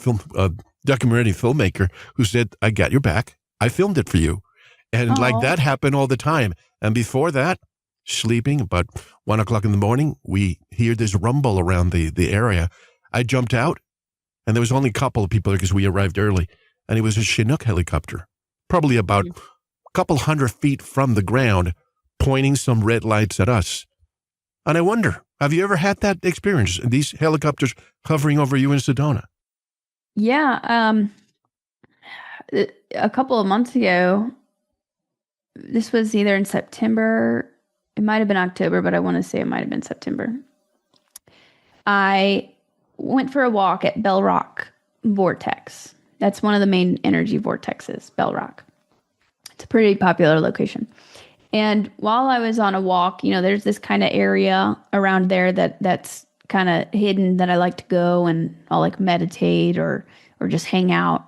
documentary filmmaker who said, I got your back. I filmed it for you. And like that happened all the time. And before that, sleeping about 1 o'clock in the morning, we hear this rumble around the area. I jumped out, and there was only a couple of people there because we arrived early. And it was a Chinook helicopter, probably about a couple 100 feet from the ground, pointing some red lights at us. And I wonder, have you ever had that experience? These helicopters hovering over you in Sedona? Yeah. A couple of months ago, this was either in September, it might have been October, but I want to say it might have been September. I went for a walk at Bell Rock Vortex. That's one of the main energy vortexes, Bell Rock. It's a pretty popular location. And while I was on a walk, you know, there's this kind of area around there that's kind of hidden that I like to go, and I'll like meditate or just hang out.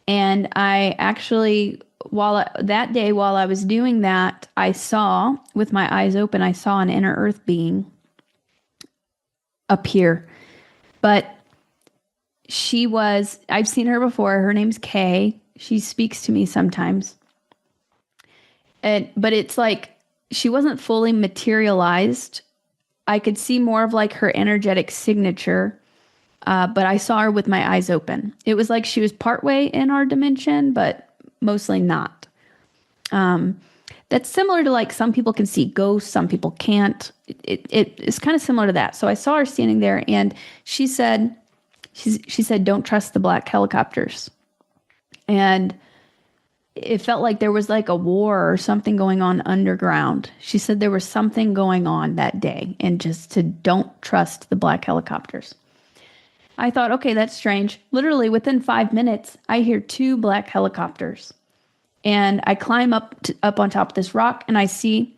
And I actually, that day while I was doing that, I saw, with my eyes open, I saw an inner earth being appear. But I've seen her before. Her name's Kay. She speaks to me sometimes. But it's like she wasn't fully materialized. I could see more of like her energetic signature, but I saw her with my eyes open. It was like she was partway in our dimension, but mostly not. That's similar to like some people can see ghosts, some people can't. It's kind of similar to that. So I saw her standing there, and she said, "Don't trust the black helicopters," and it felt like there was like a war or something going on underground. She said there was something going on that day, and just to don't trust the black helicopters. I thought, okay, that's strange. Literally within 5 minutes, I hear 2 black helicopters, and I climb up on top of this rock, and I see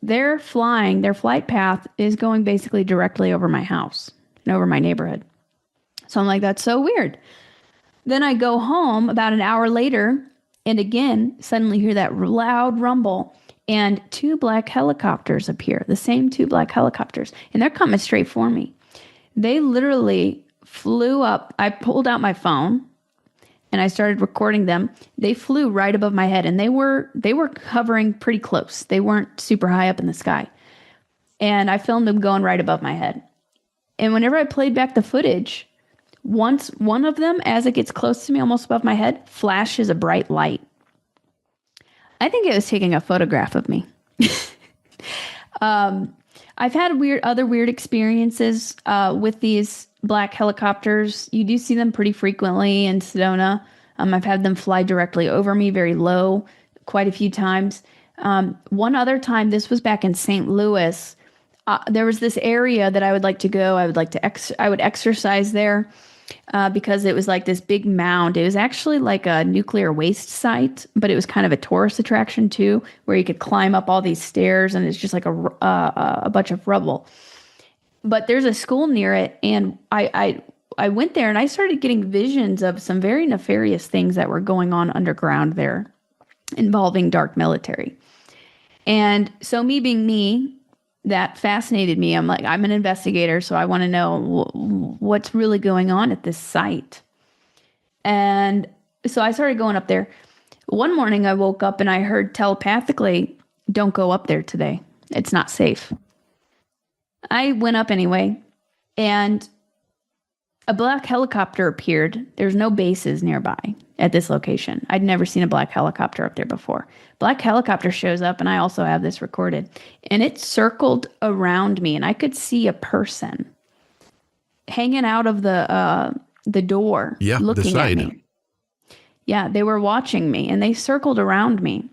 they're flying. Their flight path is going basically directly over my house and over my neighborhood. So I'm like, that's so weird. Then I go home about an hour later, and again, suddenly hear that loud rumble, and 2 black helicopters appear, the same 2 black helicopters, and they're coming straight for me. They literally flew up. I pulled out my phone, and I started recording them. They flew right above my head, and they were hovering pretty close. They weren't super high up in the sky. And I filmed them going right above my head. And whenever I played back the footage, once one of them, as it gets close to me, almost above my head, flashes a bright light. I think it was taking a photograph of me. I've had other weird experiences with these black helicopters. You do see them pretty frequently in Sedona. I've had them fly directly over me, very low, quite a few times. One other time, this was back in St. Louis. There was this area that I would like to go. I would exercise there because it was like this big mound. It was actually like a nuclear waste site, but it was kind of a tourist attraction too, where you could climb up all these stairs, and it's just like a bunch of rubble. But there's a school near it, and I went there, and I started getting visions of some very nefarious things that were going on underground there, involving dark military. And so me being me, that fascinated me. I'm like, I'm an investigator, so I want to know what's really going on at this site. And so I started going up there. One morning I woke up and I heard telepathically, don't go up there today. It's not safe. I went up anyway, and a black helicopter appeared. There's no bases nearby. at this location. I'd never seen a black helicopter up there before. Black helicopter shows up, and I also have this recorded, and it circled around me, and I could see a person hanging out of the door, looking at me. Yeah, they were watching me, and they circled around me.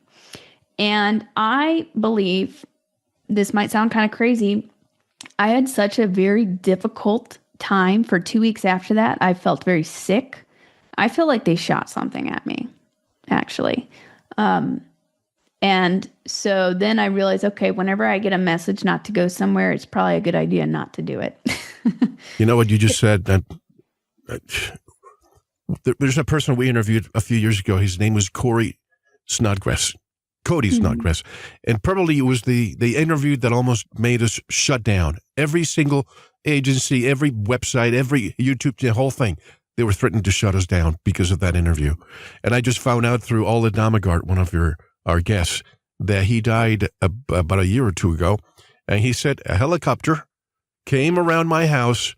And I believe, this might sound kind of crazy, I had such a very difficult time for 2 weeks after that. I felt very sick. I feel like they shot something at me, actually. And so then I realized, okay, whenever I get a message not to go somewhere, it's probably a good idea not to do it. You know what you just said? There's a person we interviewed a few years ago. His name was Cody Snodgrass. And probably it was the interview that almost made us shut down. Every single agency, every website, every YouTube, the whole thing. They were threatening to shut us down because of that interview. And I just found out through Ola Damagart, one of our guests, that he died about a year or two ago. And he said a helicopter came around my house,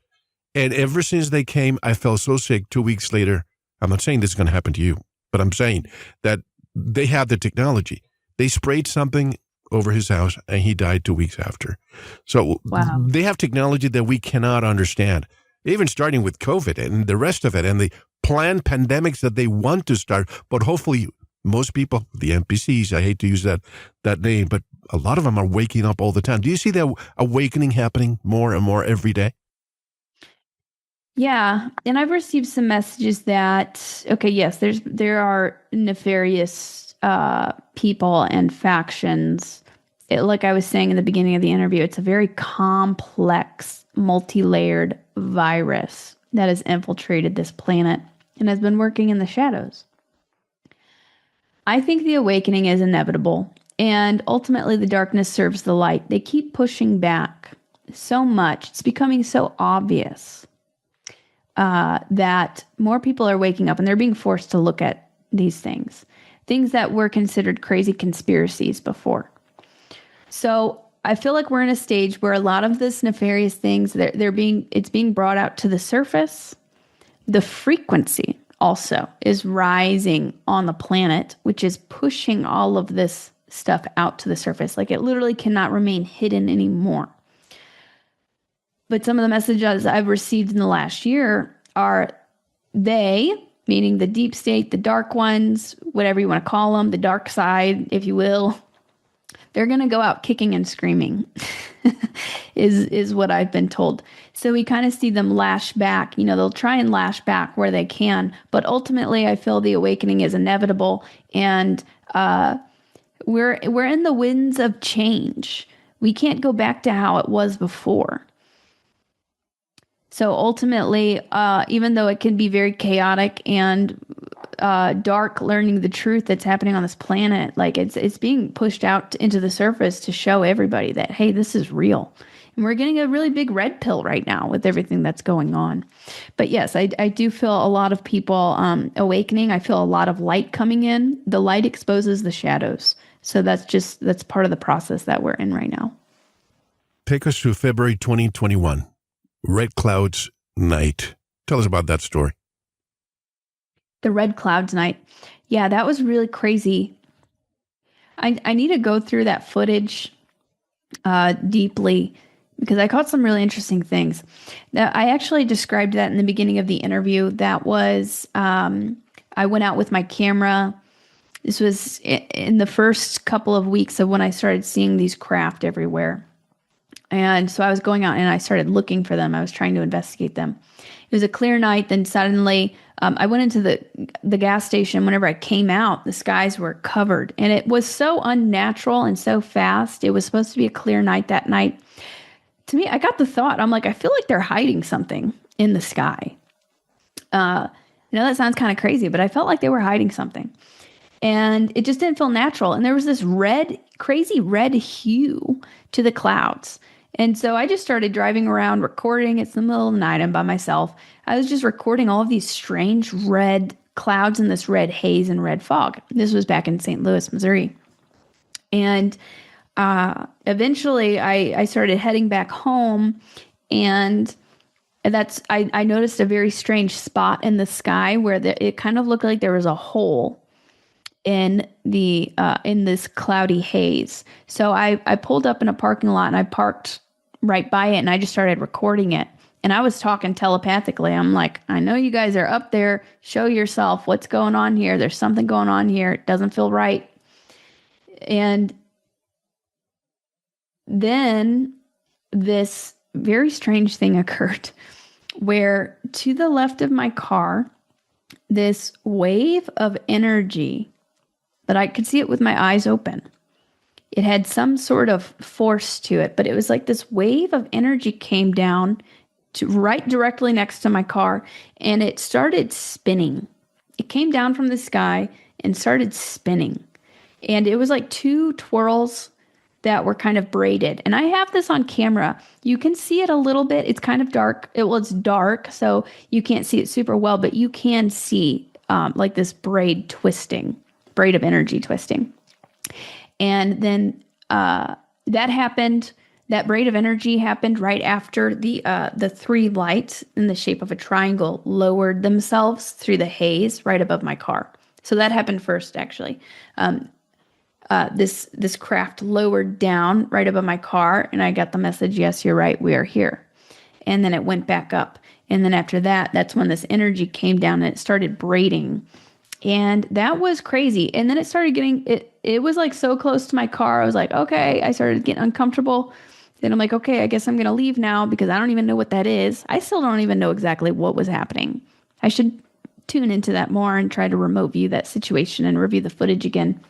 and ever since they came, I felt so sick. 2 weeks later, I'm not saying this is going to happen to you, but I'm saying that they have the technology. They sprayed something over his house, and he died 2 weeks after. So They have technology that we cannot understand, even starting with COVID and the rest of it, and the planned pandemics that they want to start. But hopefully, most people, the NPCs, I hate to use that name, but a lot of them are waking up all the time. Do you see that awakening happening more and more every day? Yeah, and I've received some messages that, okay, yes, there are nefarious people and factions. Like I was saying in the beginning of the interview, it's a very complex, multi-layered virus that has infiltrated this planet and has been working in the shadows. I think the awakening is inevitable, and ultimately the darkness serves the light. They keep pushing back so much. It's becoming so obvious that more people are waking up, and they're being forced to look at these things that were considered crazy conspiracies before. So I feel like we're in a stage where a lot of this nefarious things, it's being brought out to the surface. The frequency also is rising on the planet, which is pushing all of this stuff out to the surface. Like, it literally cannot remain hidden anymore. But some of the messages I've received in the last year are they, meaning the deep state, the dark ones, whatever you want to call them, the dark side, if you will, they're going to go out kicking and screaming is what I've been told. So we kind of see them lash back. You know, they'll try and lash back where they can, but ultimately I feel the awakening is inevitable, and we're in the winds of change. We can't go back to how it was before. So ultimately, even though it can be very chaotic and dark, learning the truth that's happening on this planet, like it's being pushed out into the surface to show everybody that, hey, this is real. And we're getting a really big red pill right now with everything that's going on. But yes, I do feel a lot of people awakening. I feel a lot of light coming in. The light exposes the shadows. So that's part of the process that we're in right now. Take us to February 2021. Red Clouds Night. Tell us about that story. The Red Clouds Night. Yeah, that was really crazy. I need to go through that footage deeply because I caught some really interesting things. Now, I actually described that in the beginning of the interview. That was, I went out with my camera. This was in the first couple of weeks of when I started seeing these craft everywhere. And so I was going out and I started looking for them. I was trying to investigate them. It was a clear night. Then suddenly I went into the gas station. Whenever I came out, the skies were covered. And it was so unnatural and so fast. It was supposed to be a clear night that night. To me, I got the thought, I'm like, I feel like they're hiding something in the sky. I know that sounds kind of crazy, but I felt like they were hiding something. And it just didn't feel natural. And there was this crazy red hue to the clouds. And so I just started driving around recording. It's the middle of the night. I'm by myself. I was just recording all of these strange red clouds and this red haze and red fog. This was back in St. Louis, Missouri. And eventually I started heading back home. And And I noticed a very strange spot in the sky where it kind of looked like there was a hole in this cloudy haze. So I pulled up in a parking lot and I parked right by it and I just started recording it. And I was talking telepathically. I'm like, I know you guys are up there. Show yourself. What's going on here? There's something going on here. It doesn't feel right. And then this very strange thing occurred where to the left of my car, this wave of energy, but I could see it with my eyes open. It had some sort of force to it, but it was like this wave of energy came down to right directly next to my car, and it started spinning. It came down from the sky and started spinning. And it was like two twirls that were kind of braided. And I have this on camera. You can see it a little bit. It's kind of dark. It's dark, so you can't see it super well, but you can see like this braid of energy twisting. And then that happened. That braid of energy happened right after the three lights in the shape of a triangle lowered themselves through the haze right above my car. So that happened first, actually. This craft lowered down right above my car, and I got the message, yes, you're right, we are here. And then it went back up. And then after that, that's when this energy came down and it started braiding. And that was crazy. And then it started it was like so close to my car. I was like, okay, I started getting uncomfortable. Then I'm like, okay, I guess I'm going to leave now because I don't even know what that is. I still don't even know exactly what was happening. I should tune into that more and try to remote view that situation and review the footage again.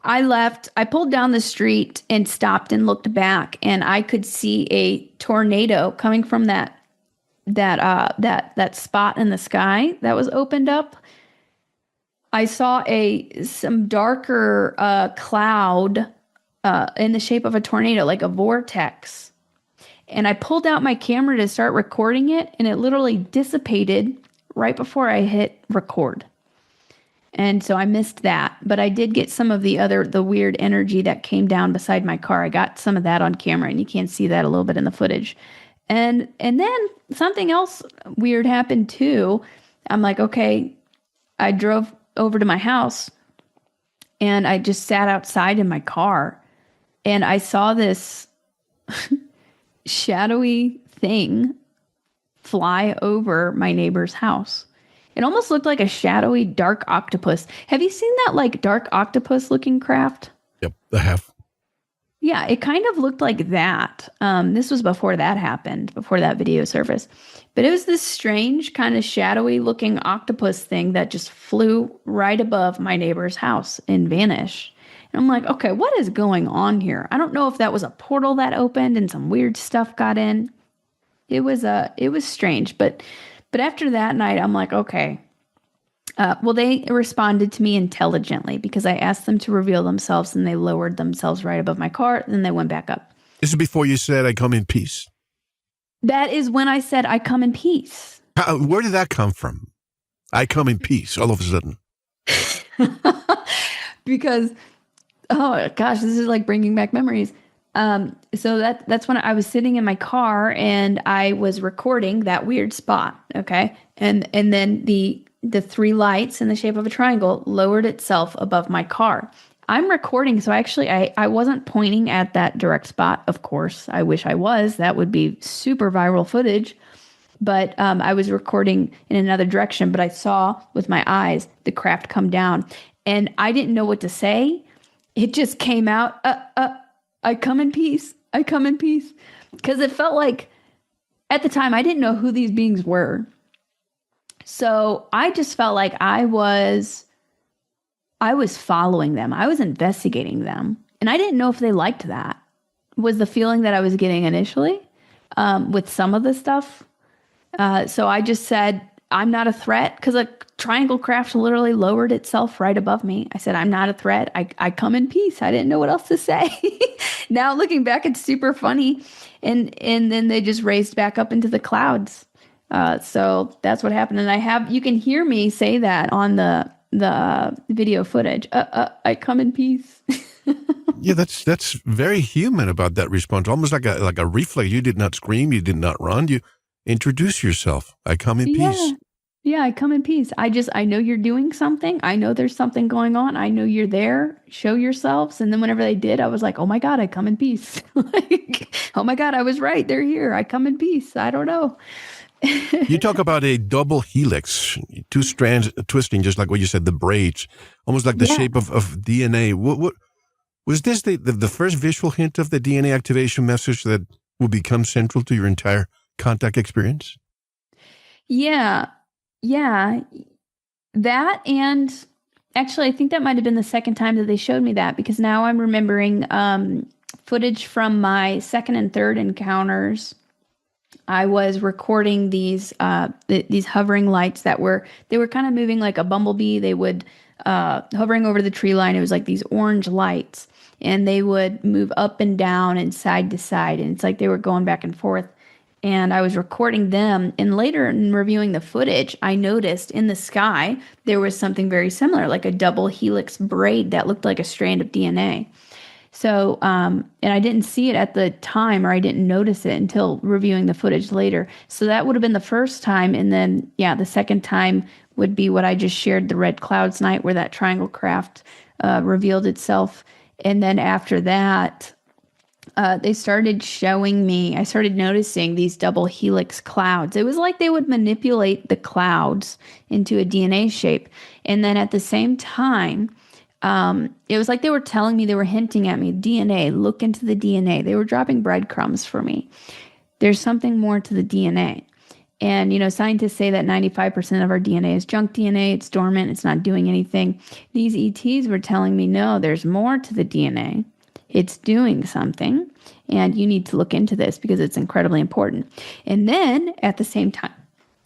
I left, I pulled down the street and stopped and looked back, and I could see a tornado coming from that spot in the sky that was opened up. I saw some darker cloud in the shape of a tornado, like a vortex. And I pulled out my camera to start recording it, and it literally dissipated right before I hit record. And so I missed that, but I did get some of the weird energy that came down beside my car. I got some of that on camera, and you can see that a little bit in the footage. And then something else weird happened too. I'm like, okay, I drove over to my house and I just sat outside in my car and I saw this shadowy thing fly over my neighbor's house. It almost looked like a shadowy dark octopus. Have you seen that like dark octopus looking craft? Yep, I have. Yeah, it kind of looked like that. This was before that happened, before that video surfaced. But it was this strange kind of shadowy looking octopus thing that just flew right above my neighbor's house and vanished. And I'm like, okay, what is going on here? I don't know if that was a portal that opened and some weird stuff got in. It was strange, but after that night, I'm like, okay. Well, they responded to me intelligently because I asked them to reveal themselves and they lowered themselves right above my car. Then they went back up. This is before you said, I come in peace. That is when I said, I come in peace. Where did that come from? I come in peace all of a sudden. Because, oh gosh, this is like bringing back memories. So that's when I was sitting in my car and I was recording that weird spot. Okay. And then the three lights in the shape of a triangle lowered itself above my car. I'm recording. So actually I wasn't pointing at that direct spot. Of course, I wish I was. That would be super viral footage. But I was recording in another direction, but I saw with my eyes the craft come down and I didn't know what to say. It just came out. I come in peace. I come in peace. Because it felt like at the time I didn't know who these beings were. So I just felt like I was following them. I was investigating them. And I didn't know if they liked that. Was the feeling that I was getting initially with some of the stuff. So I just said, I'm not a threat because a triangle craft literally lowered itself right above me. I said, I'm not a threat. I come in peace. I didn't know what else to say. Now looking back, it's super funny. And then they just raised back up into the clouds. So that's what happened. And you can hear me say that on the video footage. I come in peace. Yeah, that's very human about that response. Almost like a reflex. You did not scream. You did not run. introduce yourself. I come in peace. Yeah, I come in peace. I know you're doing something. I know there's something going on. I know you're there. Show yourselves. And then whenever they did, I was like, oh my God, I come in peace. Like, oh my God, I was right. They're here. I come in peace. I don't know. You talk about a double helix, two strands twisting, just like what you said, the braids, almost like the shape of DNA. What was this the first visual hint of the DNA activation message that will become central to your entire contact experience? Yeah. That, and actually, I think that might have been the second time that they showed me that, because now I'm remembering footage from my second and third encounters. I was recording these hovering lights they were kind of moving like a bumblebee. They would hovering over the tree line. It was like these orange lights, and they would move up and down and side to side, and it's like they were going back and forth. And I was recording them, and later in reviewing the footage, I noticed in the sky there was something very similar, like a double helix braid that looked like a strand of DNA. So, and I didn't see it at the time, or I didn't notice it until reviewing the footage later. So that would have been the first time. And then, the second time would be what I just shared, the Red Clouds night, where that triangle craft revealed itself. And then after that, they started showing me, I started noticing these double helix clouds. It was like they would manipulate the clouds into a DNA shape. And then at the same time, it was like they were telling me, they were hinting at me, DNA, look into the DNA. They were dropping breadcrumbs for me. There's something more to the DNA. And, scientists say that 95% of our DNA is junk DNA. It's dormant. It's not doing anything. These ETs were telling me, no, there's more to the DNA. It's doing something, and you need to look into this because it's incredibly important. And then at the same time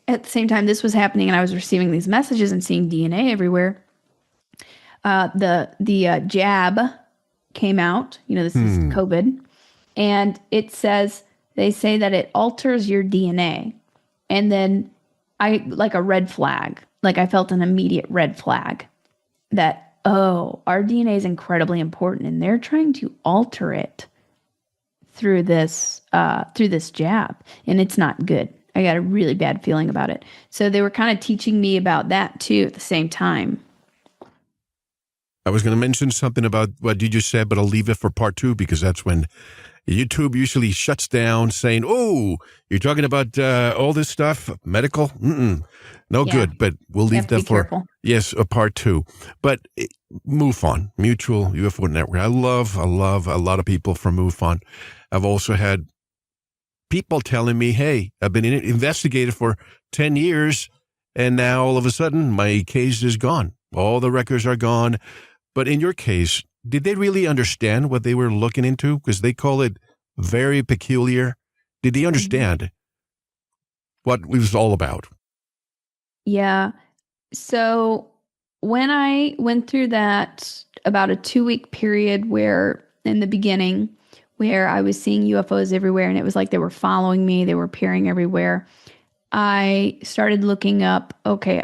this was happening, and I was receiving these messages and seeing DNA everywhere. The jab came out. This is COVID, and they say that it alters your DNA. And then like a red flag, like I felt an immediate red flag that, oh, our DNA is incredibly important, and they're trying to alter it through this jab, and it's not good. I got a really bad feeling about it. So they were kind of teaching me about that too at the same time. I was going to mention something about what you just said, but I'll leave it for part 2, because that's when YouTube usually shuts down saying, oh, you're talking about all this stuff, medical? No good, but we'll leave that for, a part 2. But MUFON, Mutual UFO Network. I love a lot of people from MUFON. I've also had people telling me, hey, I've been investigated for 10 years, and now all of a sudden my case is gone. All the records are gone. But in your case, did they really understand what they were looking into? Because they call it very peculiar. Did they understand what it was all about? Yeah. So when I went through that about a 2-week period where in the beginning, where I was seeing UFOs everywhere, and it was like they were following me, they were appearing everywhere, I started looking up, okay,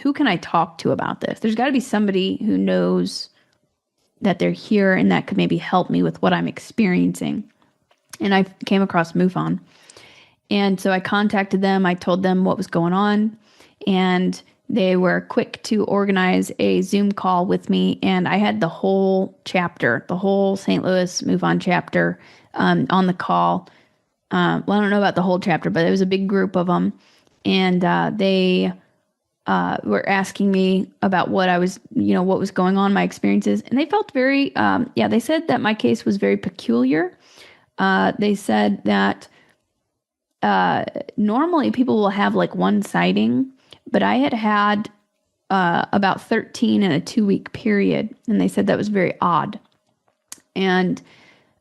who can I talk to about this? There's got to be somebody who knows that they're here and that could maybe help me with what I'm experiencing. And I came across MUFON. And so I contacted them. I told them what was going on, and they were quick to organize a Zoom call with me. And I had the whole chapter, the whole St. Louis MUFON chapter on the call. Well, I don't know about the whole chapter, but it was a big group of them. And they were asking me about what I was, what was going on, my experiences. And they felt very, they said that my case was very peculiar. They said that normally people will have like one sighting, but I had about 13 in a 2-week period. And they said that was very odd. And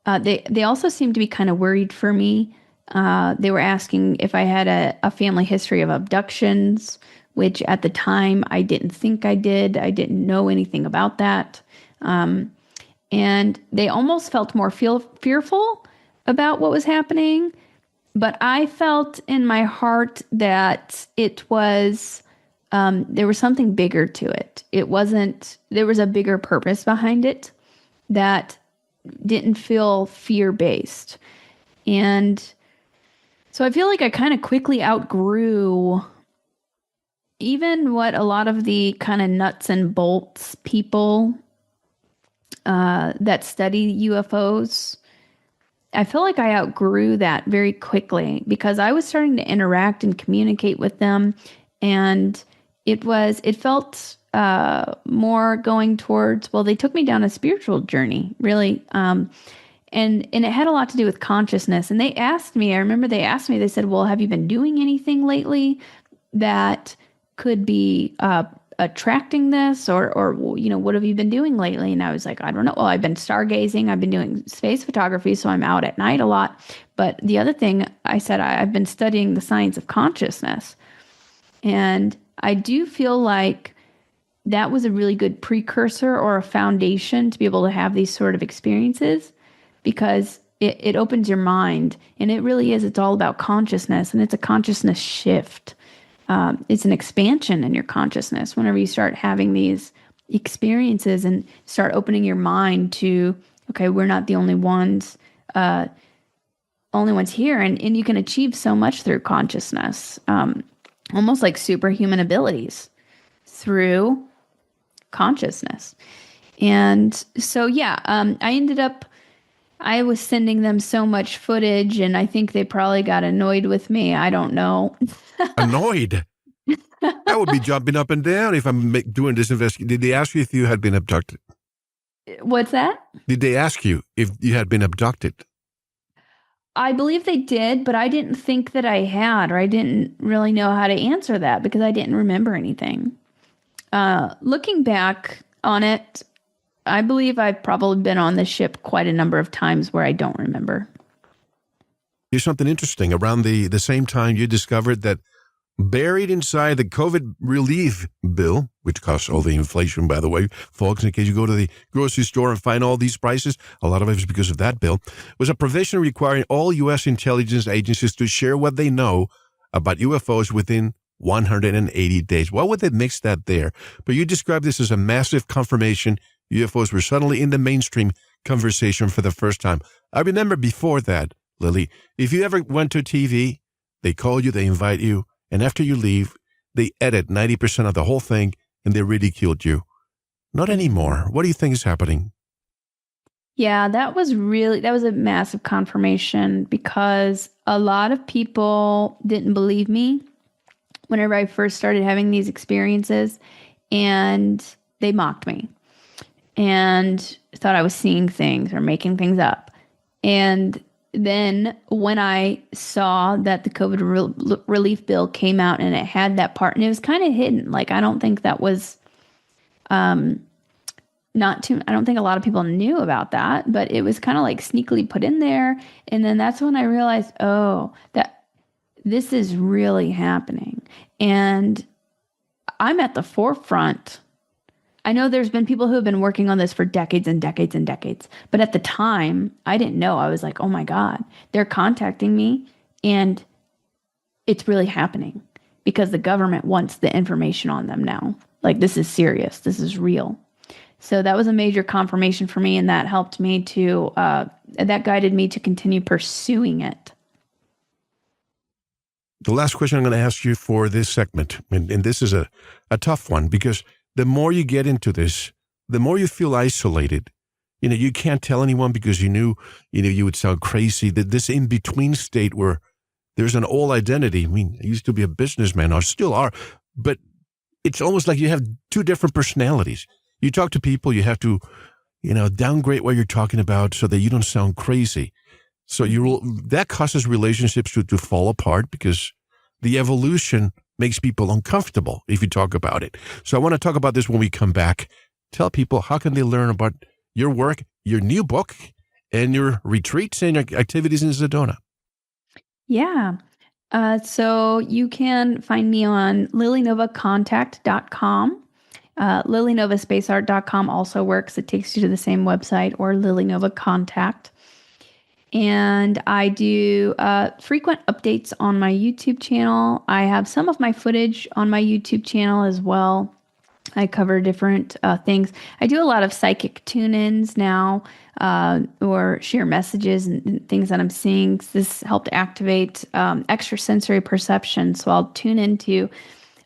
they also seemed to be kind of worried for me. They were asking if I had a family history of abductions, which at the time I didn't think I did. I didn't know anything about that. And they almost felt more fearful about what was happening. But I felt in my heart that it was, there was something bigger to it. There was a bigger purpose behind it that didn't feel fear-based. And So I feel like I kind of quickly outgrew even what a lot of the kind of nuts and bolts people that study UFOs. I feel like I outgrew that very quickly because I was starting to interact and communicate with them, and it felt more going towards, well, they took me down a spiritual journey, really. And it had a lot to do with consciousness. And they asked me, I remember they asked me, they said, well, have you been doing anything lately that could be attracting this, or what have you been doing lately? And I was like, I don't know. Well, I've been stargazing. I've been doing space photography, so I'm out at night a lot. But the other thing I said, I've been studying the science of consciousness. And I do feel like that was a really good precursor or a foundation to be able to have these sort of experiences, because it opens your mind. And it really is, it's all about consciousness, and it's a consciousness shift. It's an expansion in your consciousness whenever you start having these experiences and start opening your mind to, okay, we're not the only ones here. And you can achieve so much through consciousness, almost like superhuman abilities through consciousness. And so, yeah, I was sending them so much footage, and I think they probably got annoyed with me. I don't know. Annoyed? I would be jumping up and down if I'm doing this investigation. Did they ask you if you had been abducted? What's that? Did they ask you if you had been abducted? I believe they did, but I didn't think that I had, or I didn't really know how to answer that because I didn't remember anything. Looking back on it, I believe I've probably been on the ship quite a number of times where I don't remember. Here's something interesting. Around the same time, you discovered that buried inside the COVID relief bill, which costs all the inflation, by the way, folks, in case you go to the grocery store and find all these prices, a lot of it is because of that bill, was a provision requiring all U.S. intelligence agencies to share what they know about UFOs within 180 days. Why would they mix that there? But you described this as a massive confirmation UFOs were suddenly in the mainstream conversation for the first time. I remember before that, Lily, if you ever went to TV, they call you, they invite you, and after you leave, they edit 90% of the whole thing and they ridiculed you. Not anymore. What do you think is happening? Yeah, that was a massive confirmation, because a lot of people didn't believe me whenever I first started having these experiences, and they mocked me and thought I was seeing things or making things up. And then when I saw that the COVID relief bill came out and it had that part, and it was kind of hidden, like I don't think that was I don't think a lot of people knew about that, but it was kind of like sneakily put in there. And then that's when I realized, oh, that this is really happening. And I'm at the forefront. I know there's been people who have been working on this for decades and decades and decades. But at the time, I didn't know. I was like, oh my God, they're contacting me and it's really happening because the government wants the information on them now. Like, this is serious. This is real. So that was a major confirmation for me, and that helped me to, that guided me to continue pursuing it. The last question I'm going to ask you for this segment, and this is a tough one, because the more you get into this, the more you feel isolated. You know, you can't tell anyone because you knew, you would sound crazy. That this in-between state where there's an old identity. I mean, I used to be a businessman, or still are, but it's almost like you have two different personalities. You talk to people, you have to, downgrade what you're talking about so that you don't sound crazy. So that causes relationships to fall apart because the evolution makes people uncomfortable if you talk about it. So I want to talk about this when we come back. Tell people, how can they learn about your work, your new book, and your retreats and your activities in Sedona? Yeah. So you can find me on lilynovacontact.com. LilyNovaSpaceArt.com also works. It takes you to the same website, or Lily Nova Contact. And I do frequent updates on my YouTube channel. I have some of my footage on my YouTube channel as well. I cover different things. I do a lot of psychic tune-ins now, or share messages and things that I'm seeing. This helped activate extrasensory perception. So I'll tune into.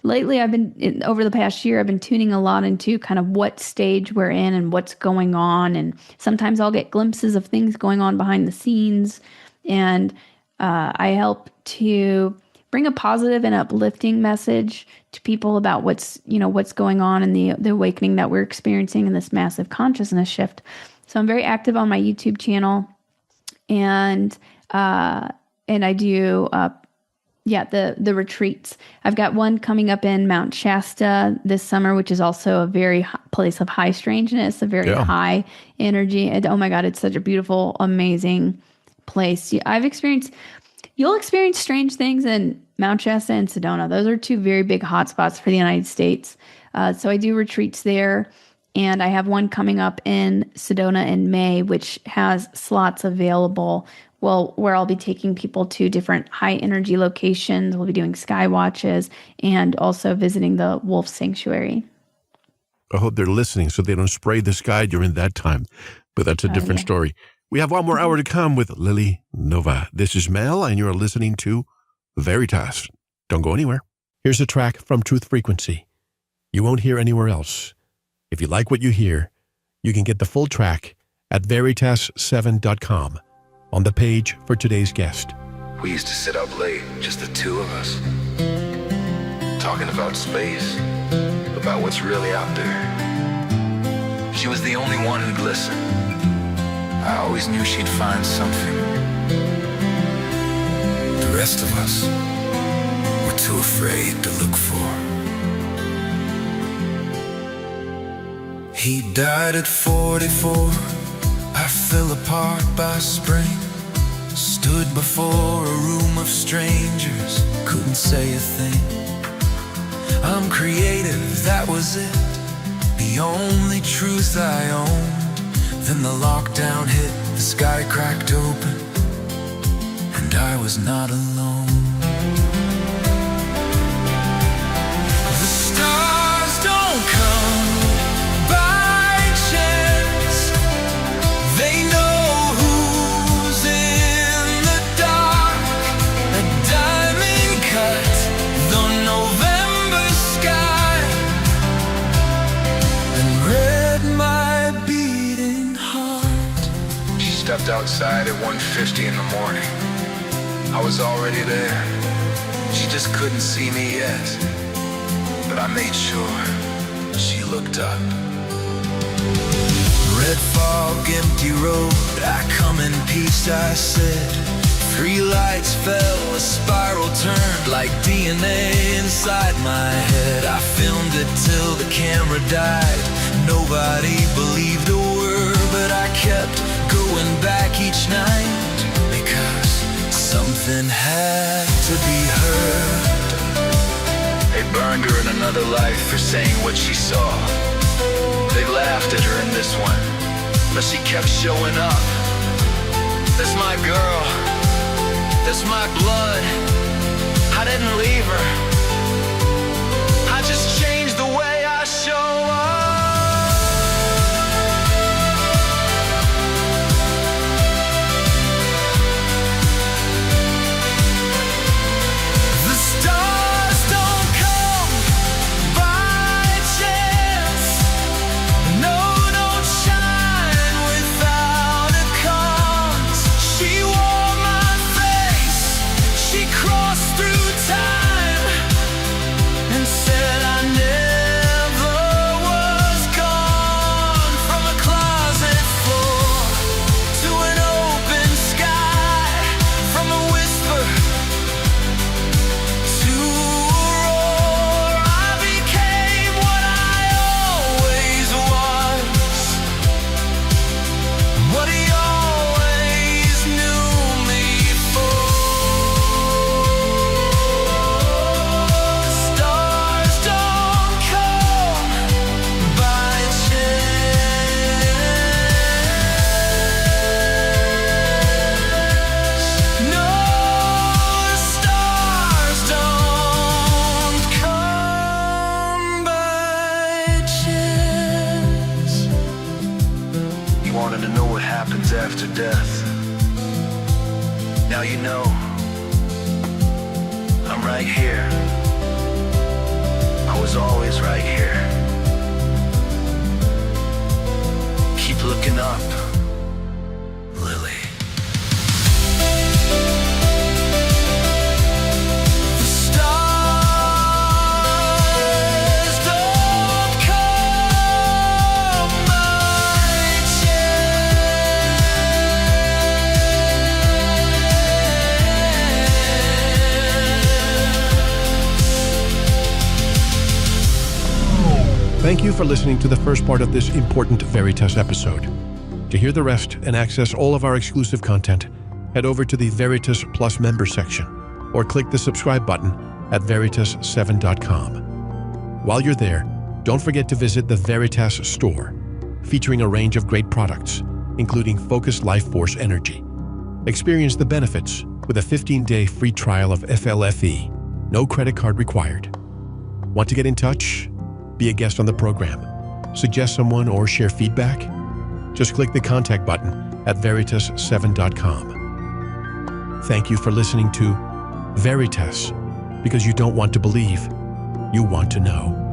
Lately, over the past year, I've been tuning a lot into kind of what stage we're in and what's going on. And sometimes I'll get glimpses of things going on behind the scenes. And I help to bring a positive and uplifting message to people about what's going on in the awakening that we're experiencing in this massive consciousness shift. So I'm very active on my YouTube channel, and I do the retreats. I've got one coming up in Mount Shasta this summer, which is also a very place of high strangeness, a very high energy. And oh my God, it's such a beautiful, amazing place. You'll experience strange things in Mount Shasta and Sedona. Those are two very big hotspots for the United States. So I do retreats there, and I have one coming up in Sedona in May, which has slots available. Well, where I'll be taking people to different high energy locations. We'll be doing sky watches and also visiting the wolf sanctuary. I hope they're listening so they don't spray the sky during that time. But that's a different story. We have one more hour to come with Lily Nova. This is Mel, and you're listening to VERITAS. Don't go anywhere. Here's a track from Truth Frequency. You won't hear anywhere else. If you like what you hear, you can get the full track at veritas7.com on the page for today's guest. We used to sit up late, just the two of us, talking about space, about what's really out there. She was the only one who'd listen. I always knew she'd find something. The rest of us were too afraid to look for. He died at 44. I fell apart by spring. Stood before a room of strangers, couldn't say a thing. I'm creative, that was it, the only truth I owned. Then the lockdown hit, the sky cracked open, and I was not alone. The stars don't come by chance. They know who's in the dark. A diamond cut the November sky and read my beating heart. She stepped outside at 1:50 in the morning. I was already there. She just couldn't see me yet, but I made sure she looked up. Red fog, empty road, I come in peace, I said. 3 lights fell, a spiral turned like DNA inside my head. I filmed it till the camera died. Nobody believed a word, but I kept going back each night because something had to be heard. They burned her in another life for saying what she saw. They laughed at her in this one, but she kept showing up. That's my girl, that's my blood. I didn't leave her, I just changed the way I show up. The stars don't come by chance. No, don't shine without a cause. She wore my face, she cried. right here. I was always right here. Keep looking up, Lily. The stars don't come by chance. Thank you for listening to the first part of this important Veritas episode. To hear the rest and access all of our exclusive content, head over to the Veritas Plus member section or click the subscribe button at veritas7.com. While you're there, don't forget to visit the Veritas store, featuring a range of great products, including Focused Life Force Energy. Experience the benefits with a 15-day free trial of FLFE, no credit card required. Want to get in touch? Be a guest on the program? Suggest someone or share feedback? Just click the contact button at veritas7.com. Thank you for listening to Veritas, because you don't want to believe, you want to know.